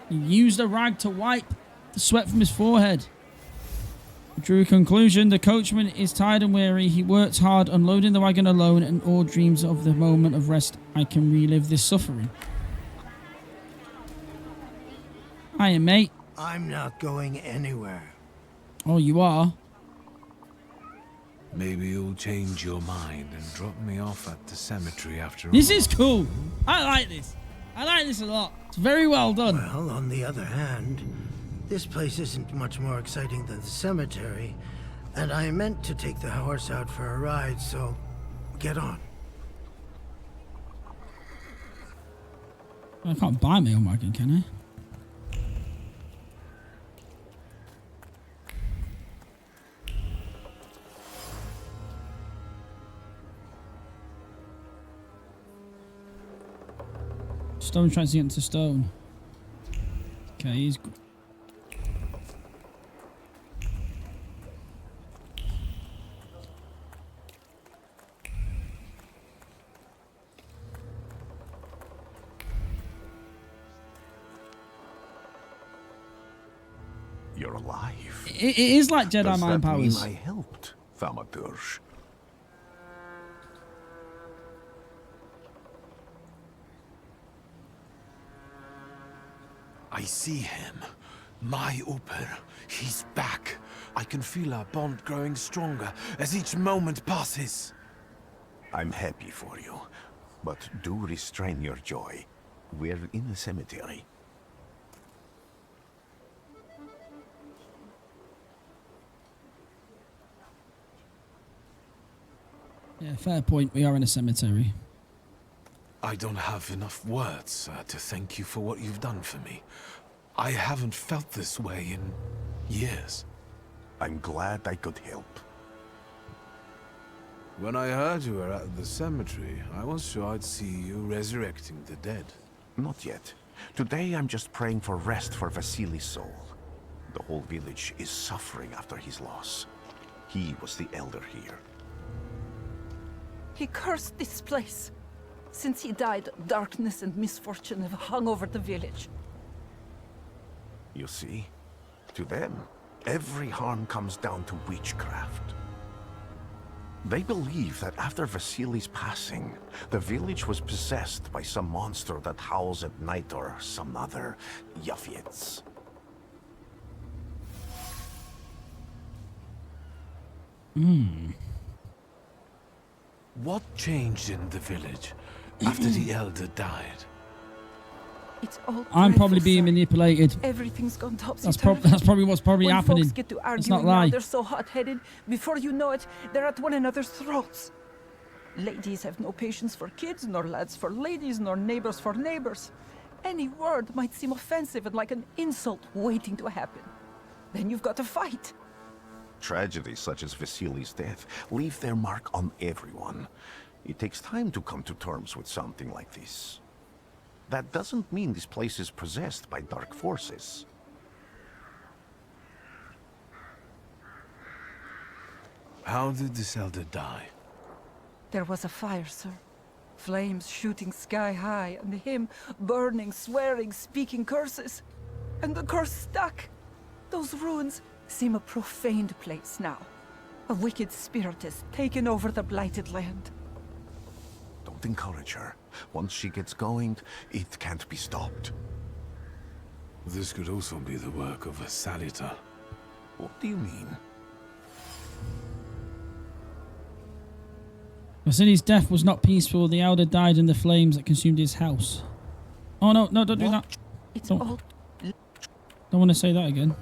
He used a rag to wipe the sweat from his forehead. Drew a conclusion. The coachman is tired and weary. He works hard unloading the wagon alone and all dreams of the moment of rest. I can relive this suffering. Hiya, mate. I'm not going anywhere. Oh, you are? Maybe you'll change your mind and drop me off at the cemetery after all. This is cool. I like this. I like this a lot. It's very well done. Well, on the other hand, this place isn't much more exciting than the cemetery, and I meant to take the horse out for a ride, so get on. I can't buy my own wagon, can I? Stone tries to get into stone. Okay, he's... You're alive. It is like Jedi Does mind that mean powers. I helped, Thaumaturge? I see him. My Uper. He's back. I can feel our bond growing stronger as each moment passes. I'm happy for you, but do restrain your joy. We're in the cemetery. Yeah, fair point. We are in a cemetery. I don't have enough words to thank you for what you've done for me. I haven't felt this way in years. I'm glad I could help. When I heard you were at the cemetery, I was sure I'd see you resurrecting the dead. Not yet. Today I'm just praying for rest for Vasily's soul. The whole village is suffering after his loss. He was the elder here. He cursed this place. Since he died, darkness and misfortune have hung over the village. You see? To them, every harm comes down to witchcraft. They believe that after Vasily's passing, the village was possessed by some monster that howls at night or some other Yafiets. What changed in the village after the elder died? It's all I'm probably dreadful, being sir. manipulated. Everything's gone topsy-turvy. That's probably what's probably when happening. Folks get to Let's arguing not lie. now, they're so hot-headed. Before you know it, they're at one another's throats. Ladies have no patience for kids, nor lads for ladies, nor neighbors for neighbors. Any word might seem offensive and like an insult waiting to happen. Then you've got to fight. Tragedies such as Vasily's death leave their mark on everyone. It takes time to come to terms with something like this. That doesn't mean this place is possessed by dark forces. How did this elder die? There was a fire, sir. Flames shooting sky high, and him burning, swearing, speaking curses. And the curse stuck. Those ruins seem a profaned place now. A wicked spirit has taken over the blighted land. Don't encourage her. Once she gets going, it can't be stopped. This could also be the work of a Salita. What do you mean? Vasily's death was not peaceful. The elder died in the flames that consumed his house. Oh, no, don't do that. It's Don't. all... Don't want to say that again.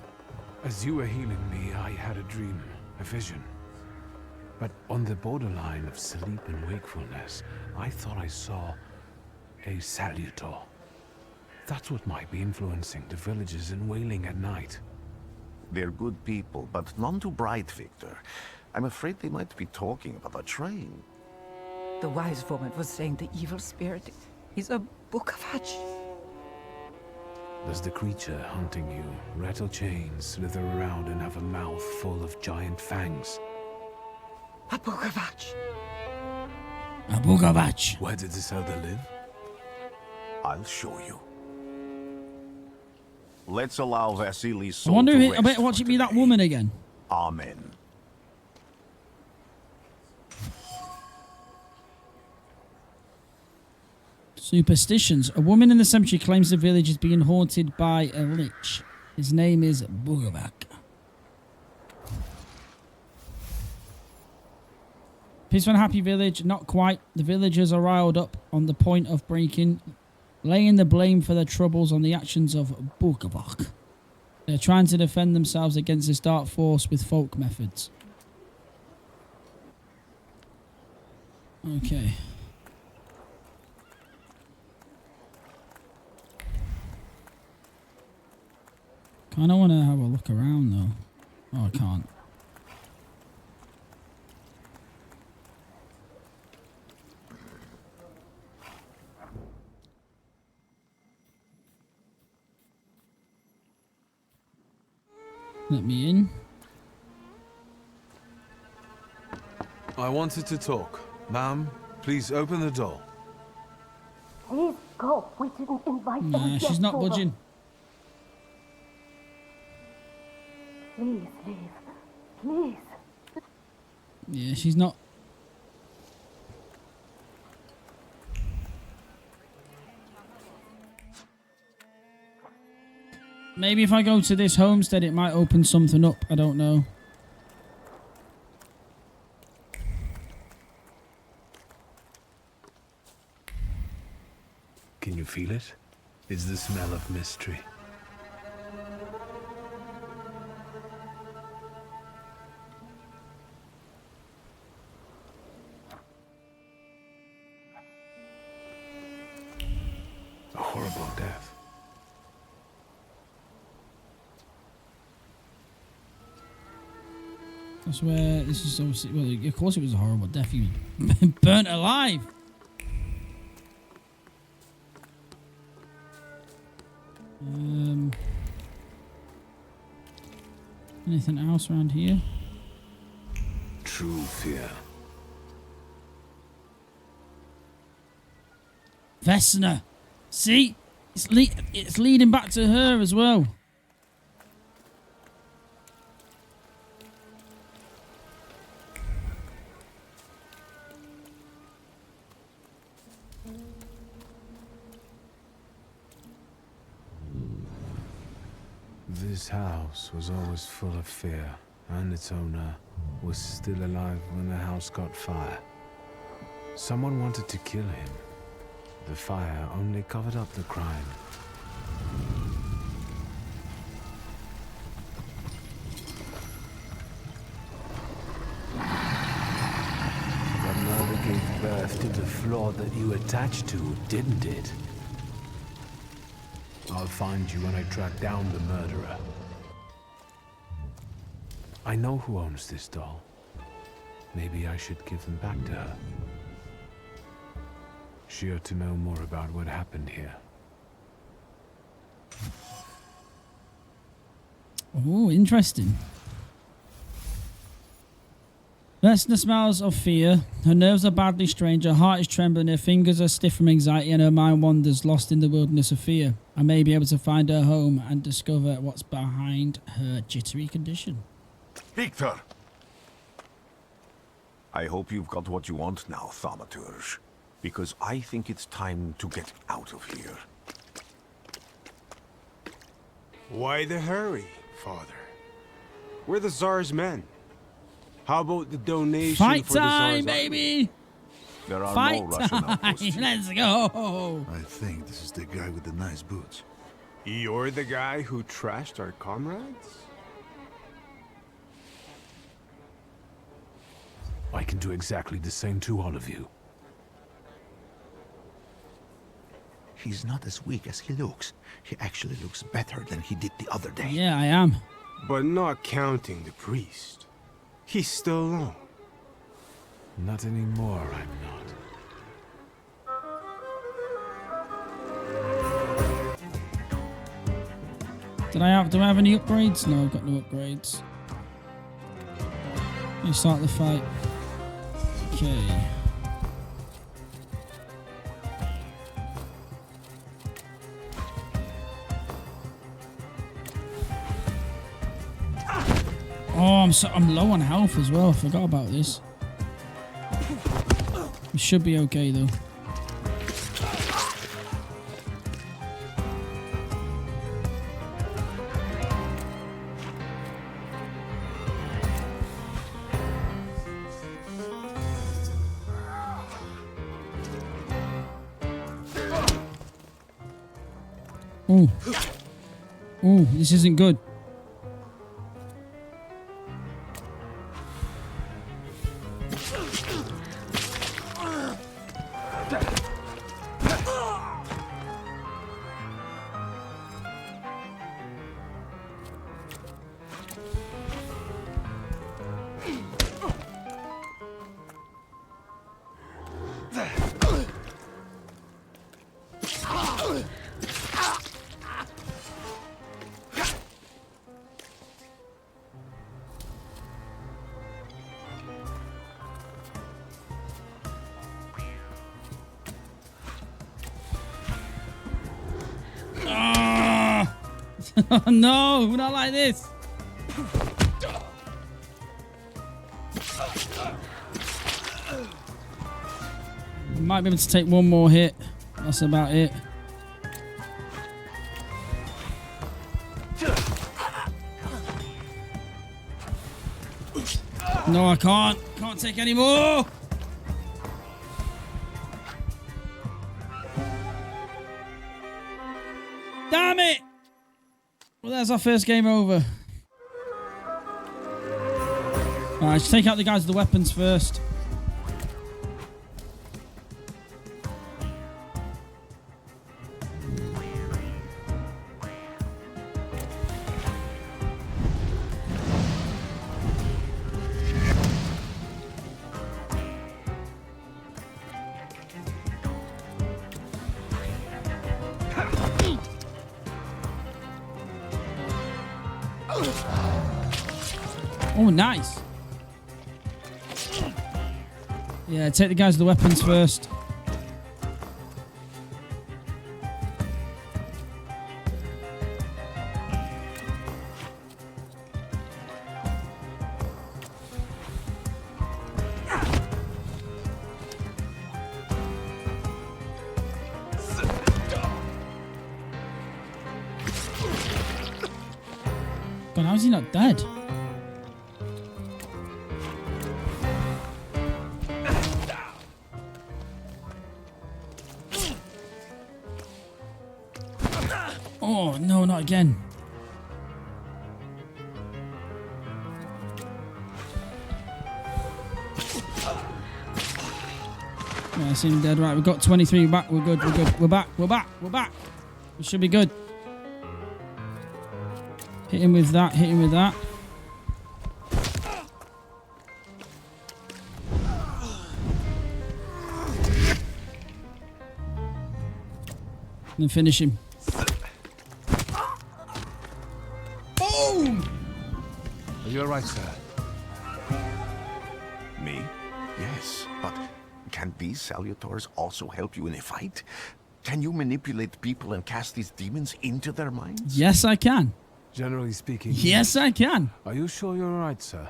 As you were healing me, I had a dream, a vision. But on the borderline of sleep and wakefulness, I thought I saw a salutor. That's what might be influencing the villagers in wailing at night. They're good people, but none too bright, Victor. I'm afraid they might be talking about a train. The wise woman was saying the evil spirit is a Bukovac. Does the creature hunting you rattle chains, slither around, and have a mouth full of giant fangs? A Bukovac. A Bukovac. Where did this elder live? I'll show you. Let's allow Vasily's I soul wonder to if rest I bet for watch it be that today. woman again. Amen. Superstitions. A woman in the cemetery claims the village is being haunted by a lich. His name is Bukovac. Peaceful and happy village. Not quite. The villagers are riled up on the point of breaking, laying the blame for their troubles on the actions of Bukovac. They're trying to defend themselves against this dark force with folk methods. Okay. Kinda wanna have a look around though. Oh, I can't. Let me in. I wanted to talk. Ma'am, please open the door. Please go. We didn't invite Nah, any she's guests not over. budging. Please leave. Please. Yeah, she's not. Maybe if I go to this homestead, it might open something up. I don't know. Can you feel it? It's the smell of mystery. A horrible death. That's where this is obviously. Well, of course it was a horrible death. He was burnt alive. Anything else around here? True fear. Vesna. See? It's leading back to her as well. This house was always full of fear, and its owner was still alive when the house caught fire. Someone wanted to kill him. The fire only covered up the crime. The murder gave birth to the flaw that you attached to, didn't it? I'll find you when I track down the murderer. I know who owns this doll. Maybe I should give them back to her. She ought to know more about what happened here. Oh, interesting. Vesna smells of fear. Her nerves are badly strained. Her heart is trembling. Her fingers are stiff from anxiety, and her mind wanders, lost in the wilderness of fear. I may be able to find her home and discover what's behind her jittery condition. Victor! I hope you've got what you want now, Thaumaturge. Because I think it's time to get out of here. Why the hurry, Father? We're the Tsar's men. How about the donation Fight for the time, Tsar's baby! There are Fight no Russian time! outposts here. Let's go! I think this is the guy with the nice boots. You're the guy who trashed our comrades? I can do exactly the same to all of you. He's not as weak as he looks. He actually looks better than he did the other day. Yeah, I am. But not counting the priest. He's still alone. Not anymore, I'm not. Do I have any upgrades? No, I've got no upgrades. You start the fight. Okay. Oh, I'm low on health as well. I forgot about this. We should be okay though. Ooh. Ooh, this isn't good. Oh, no, not like this. Might be able to take one more hit. That's about it. No, I can't. Can't take any more. Damn it. Well, that's our first game over. Alright, let's take out the guys with the weapons first. Oh, nice. Yeah, take the guys with the weapons first. God, how is he not dead? Oh, no, not again. Yeah, I see him dead. Right, we've got 23 back. We're good, we're good. We're back, we're back, we're back. We should be good. Hit him with that, hit him with that. And then finish him. Boom! Are you alright, sir? Me? Yes, but can these salutors also help you in a fight? Can you manipulate people and cast these demons into their minds? Yes, I can. Generally speaking... Yes, I can. Are you sure you're alright, sir?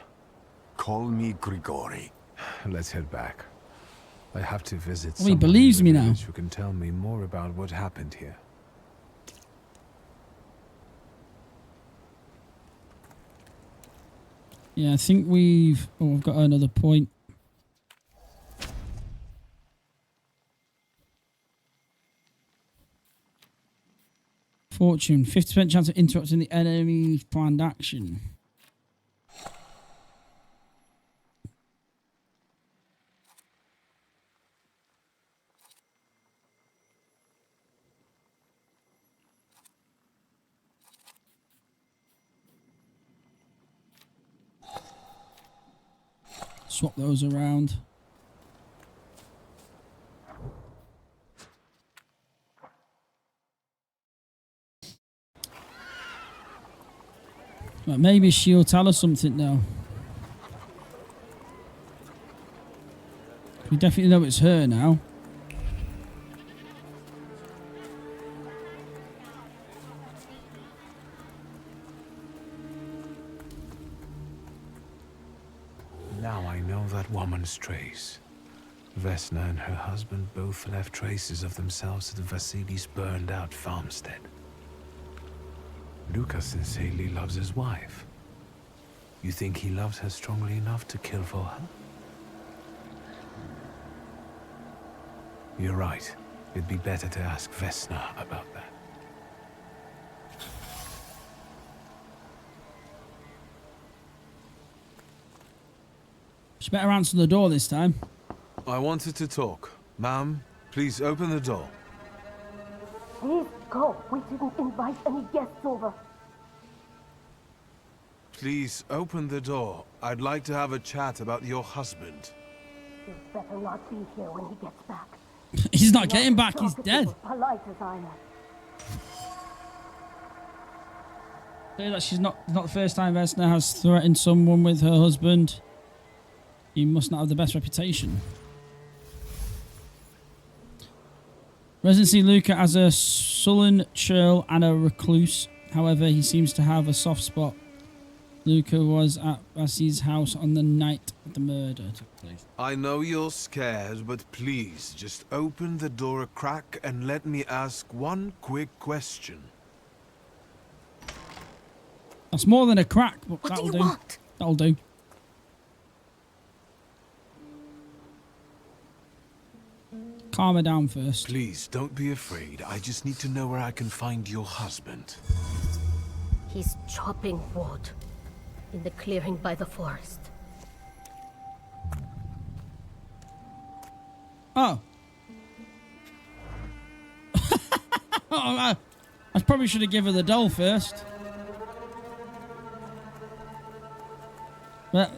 Call me Grigori. Let's head back. I have to visit Oh, he someone believes in the me now. village who can tell me more about what happened here. Yeah, I think we've... Oh, I've got another point. Fortune. 50% chance of interrupting the enemy's planned action. Swap those around. But maybe she'll tell us something now. We definitely know it's her now. Now I know that woman's trace. Vesna and her husband both left traces of themselves at Vasily's burned-out farmstead. Luka sincerely loves his wife. You think he loves her strongly enough to kill for her? You're right. It'd be better to ask Vesna about that. She better answer the door this time. I wanted to talk. Ma'am, please open the door. Please go. We didn't invite any guests over. Please open the door. I'd like to have a chat about your husband. He'd better not be here when he gets back. He's not getting back, he's dead. Polite as I am. Say that she's not the first time Vesna has threatened someone with her husband. He must not have the best reputation. Residency Luka as a sullen churl and a recluse. However, he seems to have a soft spot. Luka was at Vasily's house on the night of the murder took place. I know you're scared, but please just open the door a crack and let me ask one quick question. That's more than a crack, but What that'll do do. you want? That'll do. Calm her down first. Please, don't be afraid. I just need to know where I can find your husband. He's chopping wood in the clearing by the forest. Oh. I probably should have given her the doll first. But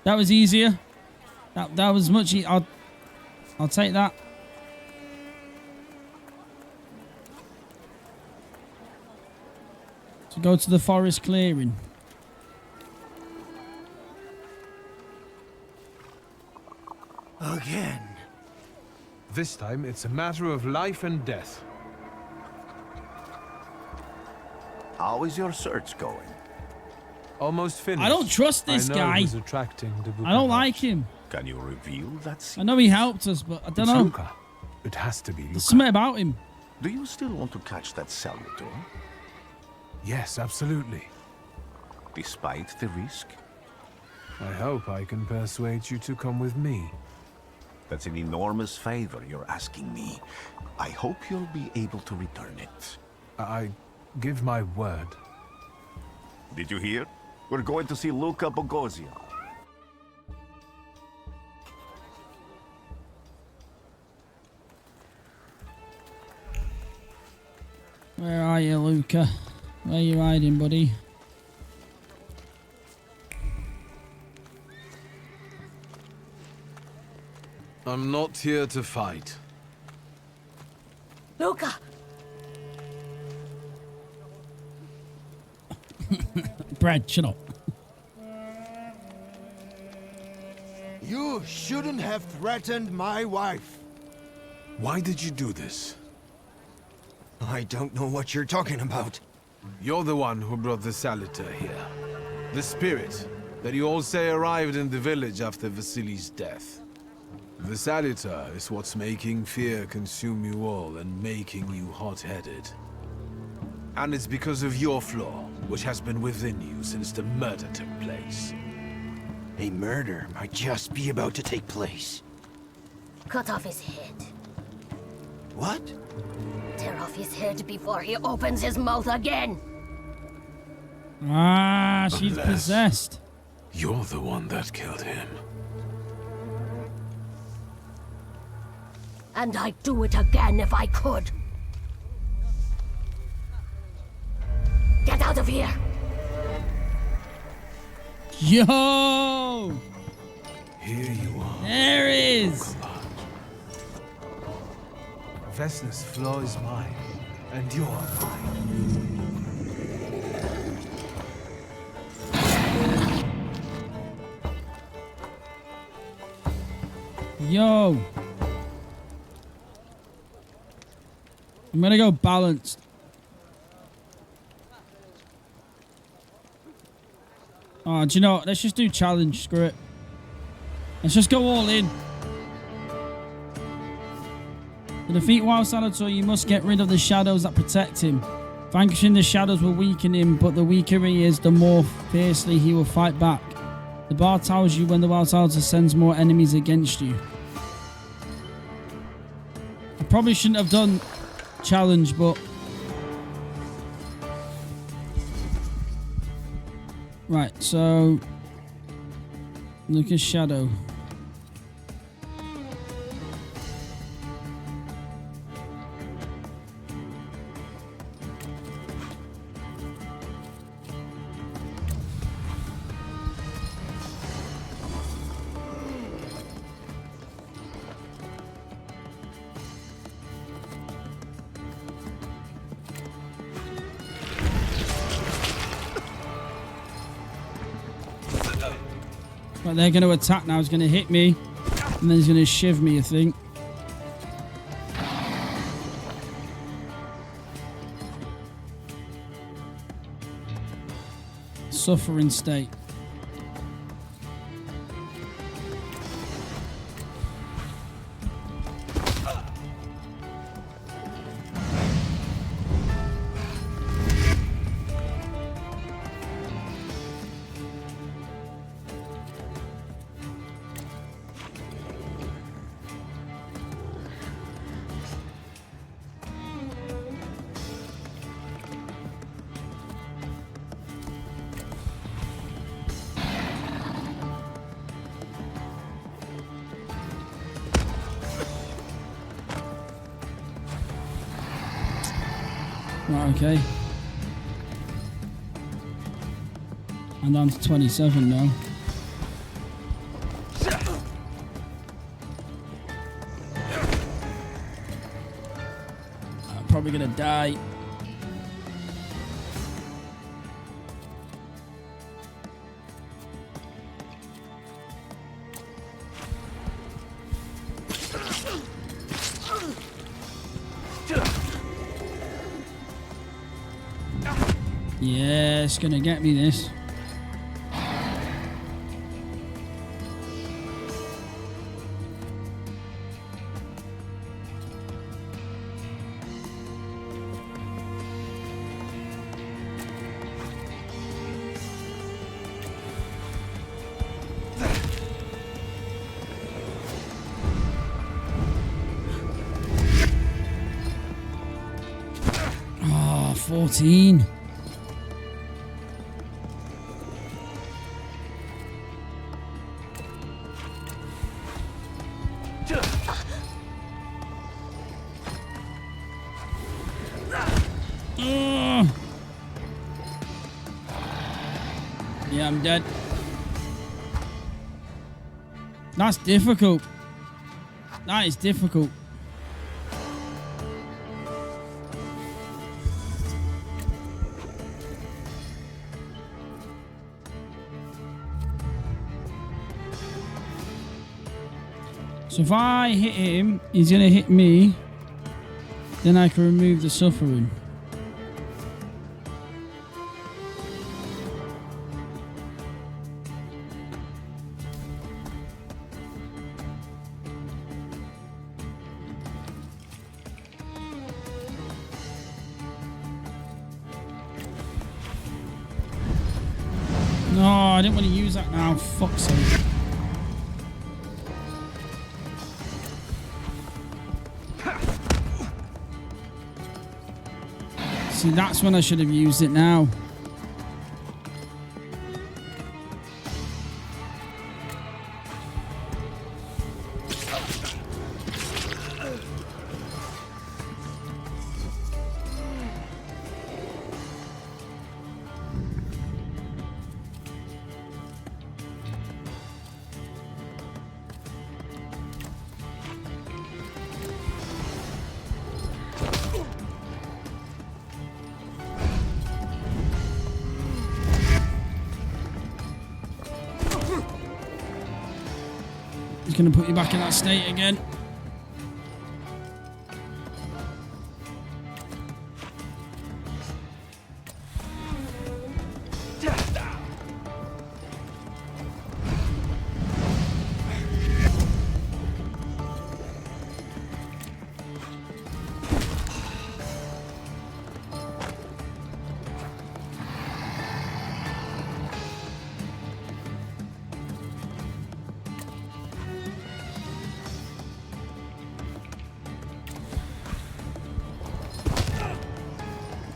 that was easier. That was much easier. I'll take that. So go to the forest clearing. Again. This time, it's a matter of life and death. How is your search going? Almost finished. I don't trust this guy. He's attracting the I don't like him. Can you reveal that I secret? know he helped us, but I don't It's know. Luka. It has to be Luka. There's something about him. Do you still want to catch that Salvatore? Yes, absolutely. Despite the risk? I hope I can persuade you to come with me. That's an enormous favor you're asking me. I hope you'll be able to return it. I give my word. Did you hear? We're going to see Luka Bogosian. Where are you, Luka? Where are you hiding, buddy? I'm not here to fight. Luka! Brad, shut up. You shouldn't have threatened my wife. Why did you do this? I don't know what you're talking about. You're the one who brought the Salvatore here. The spirit that you all say arrived in the village after Vasily's death. The Salvatore is what's making fear consume you all and making you hot-headed. And it's because of your flaw, which has been within you since the murder took place. A murder might just be about to take place. Cut off his head. What? Tear off his head before he opens his mouth again. Ah, she's Unless possessed. You're the one that killed him. And I'd do it again if I could. Get out of here! Yo! Here you are. There it is. Vesna's floor is mine, and you're mine. Yo. I'm gonna go balanced. Oh, do you know what? Let's just do challenge. Screw it. Let's just go all in. To defeat Wild Thaumaturge, you must get rid of the shadows that protect him. Vanquishing the shadows will weaken him, but the weaker he is, the more fiercely he will fight back. The bar tells you when the Wild Thaumaturge sends more enemies against you. I probably shouldn't have done challenge, but... Right, so... Look at shadow. Right, they're going to attack now. He's going to hit me. And then he's going to shiv me, I think. Suffering state. Right, okay. I'm down to 27 now. I'm probably gonna die. Yeah, it's gonna get me this. Oh, 14. Yeah, I'm dead. That's difficult. That is difficult. So if I hit him, he's going to hit me. Then I can remove the suffering. No, I didn't want to use that now. Fuck's sake. See, that's when I should have used it now. He's going to put you back in that state again.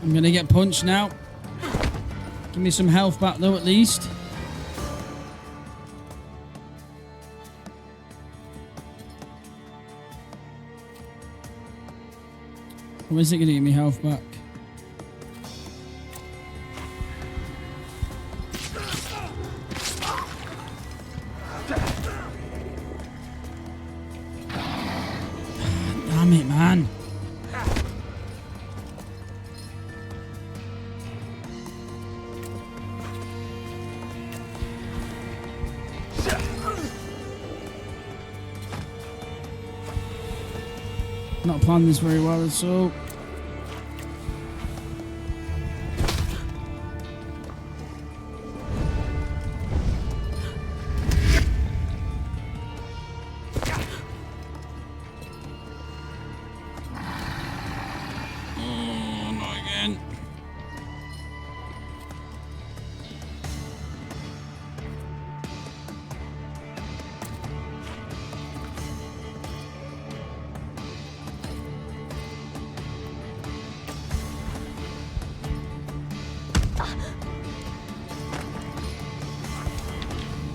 I'm gonna get punched now. Give me some health back though, at least. Or is it gonna give me health back? Damn it, man. Not planned this very well at all. Oh, not again.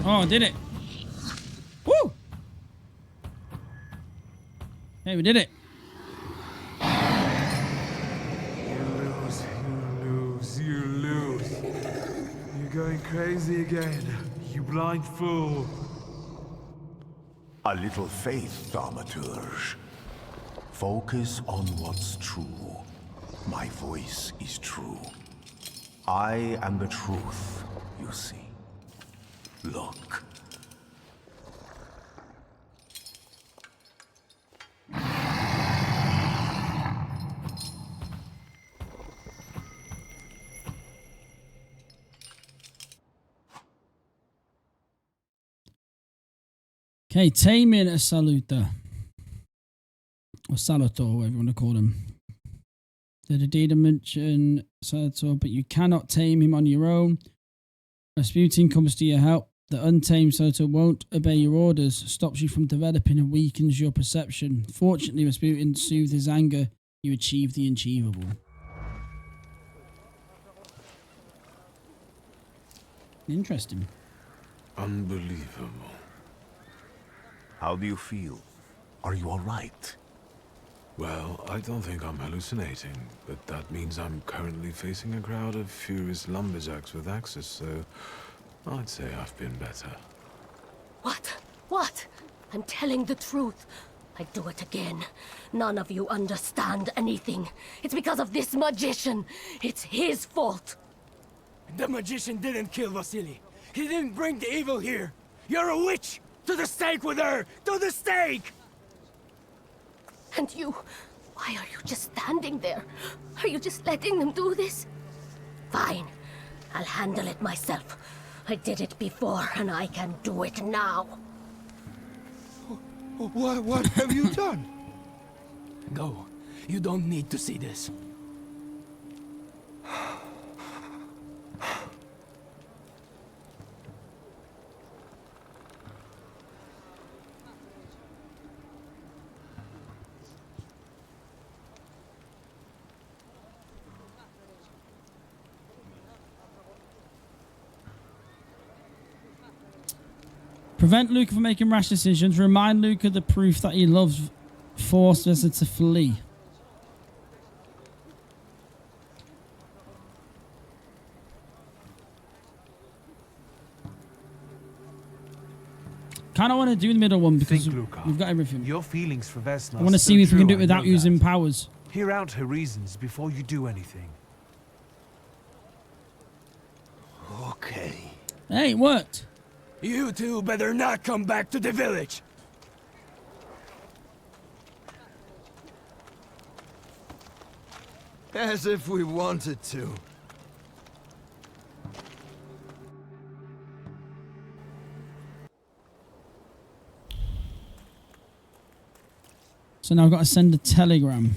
Oh, I did it. Woo! Hey, we did it. You lose. You're going crazy again, you blind fool. A little faith, Thaumaturge. Focus on what's true. My voice is true. I am the truth, you see. Look. Okay, Taming a Saluta. Or Salator, whatever you want to call him. The Data mention Salator, but you cannot tame him on your own. Rasputin comes to your help. The untamed Salator won't obey your orders, stops you from developing and weakens your perception. Fortunately, Rasputin soothes his anger. You achieve the achievable. Interesting. Unbelievable. How do you feel? Are you all right? Well, I don't think I'm hallucinating, but that means I'm currently facing a crowd of furious lumberjacks with axes, so I'd say I've been better. What? What? I'm telling the truth. I do it again. None of you understand anything. It's because of this magician. It's his fault. The magician didn't kill Vasily. He didn't bring the evil here. You're a witch! To the stake with her! To the stake! And you... why are you just standing there? Are you just letting them do this? Fine. I'll handle it myself. I did it before, and I can do it now. What have you done? Go. You don't need to see this. Prevent Luca from making rash decisions. Remind Luca the proof that he loves. Force Vesa to flee. Kind of want to do the middle one because we've got everything. Your feelings for Vesna. I want to see if we can do it without using powers. Hear out her reasons before you do anything. Okay. Hey, it worked. You two better not come back to the village. As if we wanted to. So now I've got to send a telegram.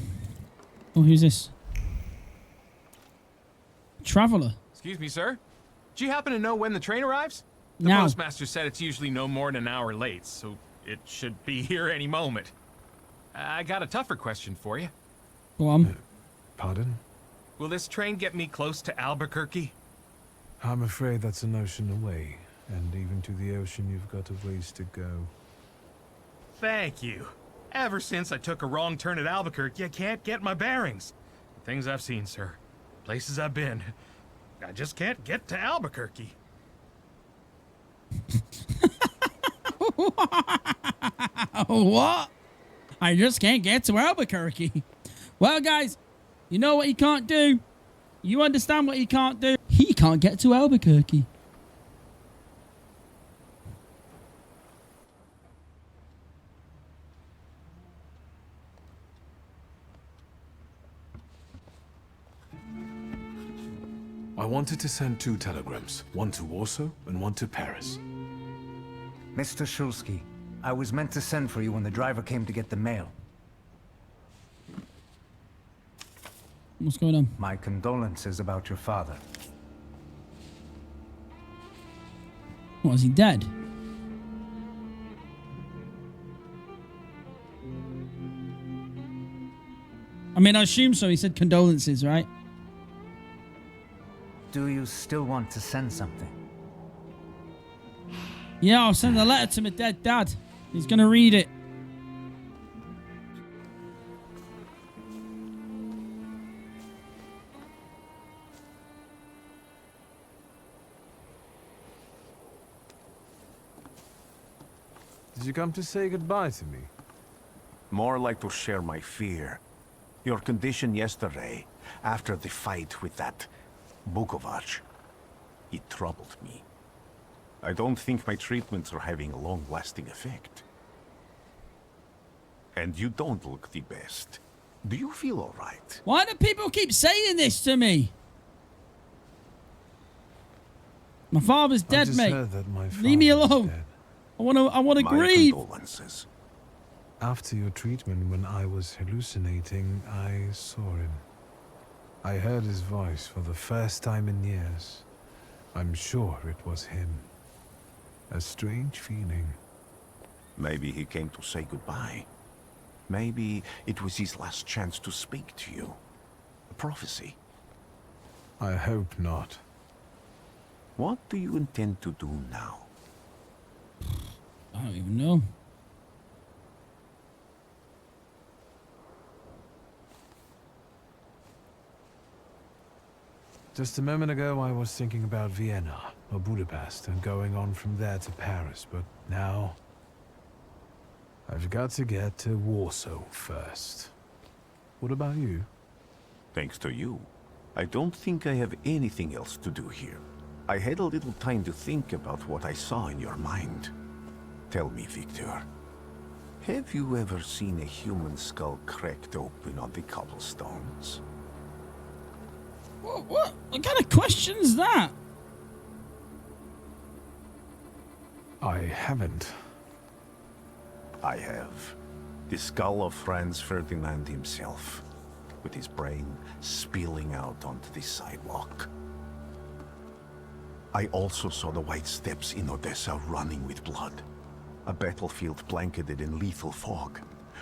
Oh, who's this? Traveler. Excuse me, sir. Do you happen to know when the train arrives? The Now. postmaster said it's usually no more than an hour late, so it should be here any moment. I got a tougher question for you. Go on. Pardon? Will this train get me close to Albuquerque? I'm afraid that's an ocean away, and even to the ocean you've got a ways to go. Thank you. Ever since I took a wrong turn at Albuquerque, I can't get my bearings. The things I've seen, sir. Places I've been. I just can't get to Albuquerque. What? I just can't get to Albuquerque. Well, guys, you know what he can't do? You understand what he can't do? He can't get to Albuquerque. I wanted to send 2 telegrams, one to Warsaw and one to Paris. Mr. Shulsky, I was meant to send for you when the driver came to get the mail. What's going on? My condolences about your father. What, is he dead? I mean, I assume so. He said condolences, right? Do you still want to send something? Yeah, I'll send a letter to my dead dad. He's gonna read it. Did you come to say goodbye to me? More like to share my fear. Your condition yesterday, after the fight with that Bukovac, it troubled me. I don't think my treatments are having a long-lasting effect. And you don't look the best. Do you feel all right? Why do people keep saying this to me? My father's dead, I just mate. heard that my Leave me father is alone. dead. I wanna My grieve. condolences. After your treatment, when I was hallucinating, I saw him. I heard his voice for the first time in years. I'm sure it was him. A strange feeling. Maybe he came to say goodbye. Maybe it was his last chance to speak to you. A prophecy. I hope not. What do you intend to do now? I don't even know. Just a moment ago, I was thinking about Vienna or Budapest and going on from there to Paris, but now I've got to get to Warsaw first. What about you? Thanks to you, I don't think I have anything else to do here. I had a little time to think about what I saw in your mind. Tell me, Victor, have you ever seen a human skull cracked open on the cobblestones? What kind of question's that? I haven't. I have. The skull of Franz Ferdinand himself, with his brain spilling out onto the sidewalk. I also saw the white steps in Odessa running with blood. A battlefield blanketed in lethal fog,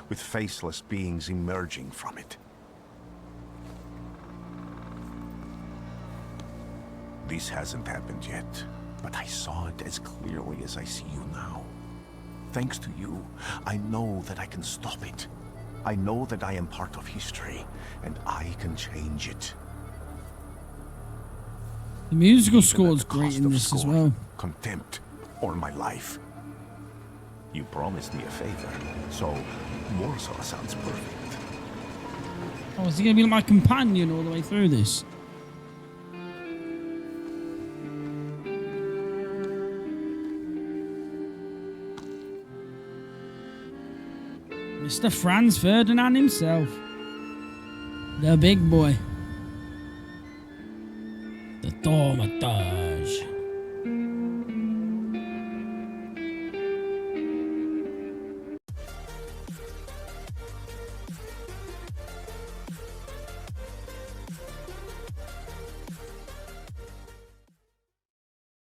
with faceless beings emerging from it. This hasn't happened yet, but I saw it as clearly as I see you now. Thanks to you, I know that I can stop it. I know that I am part of history, and I can change it. The musical Even at score's the great cost in of this as scorn, well. Contempt, or my life. You promised me a favor, so Warsaw sounds perfect. Oh, is he gonna be my companion all the way through this? Mr. Franz Ferdinand himself. The big boy. Thaumaturge.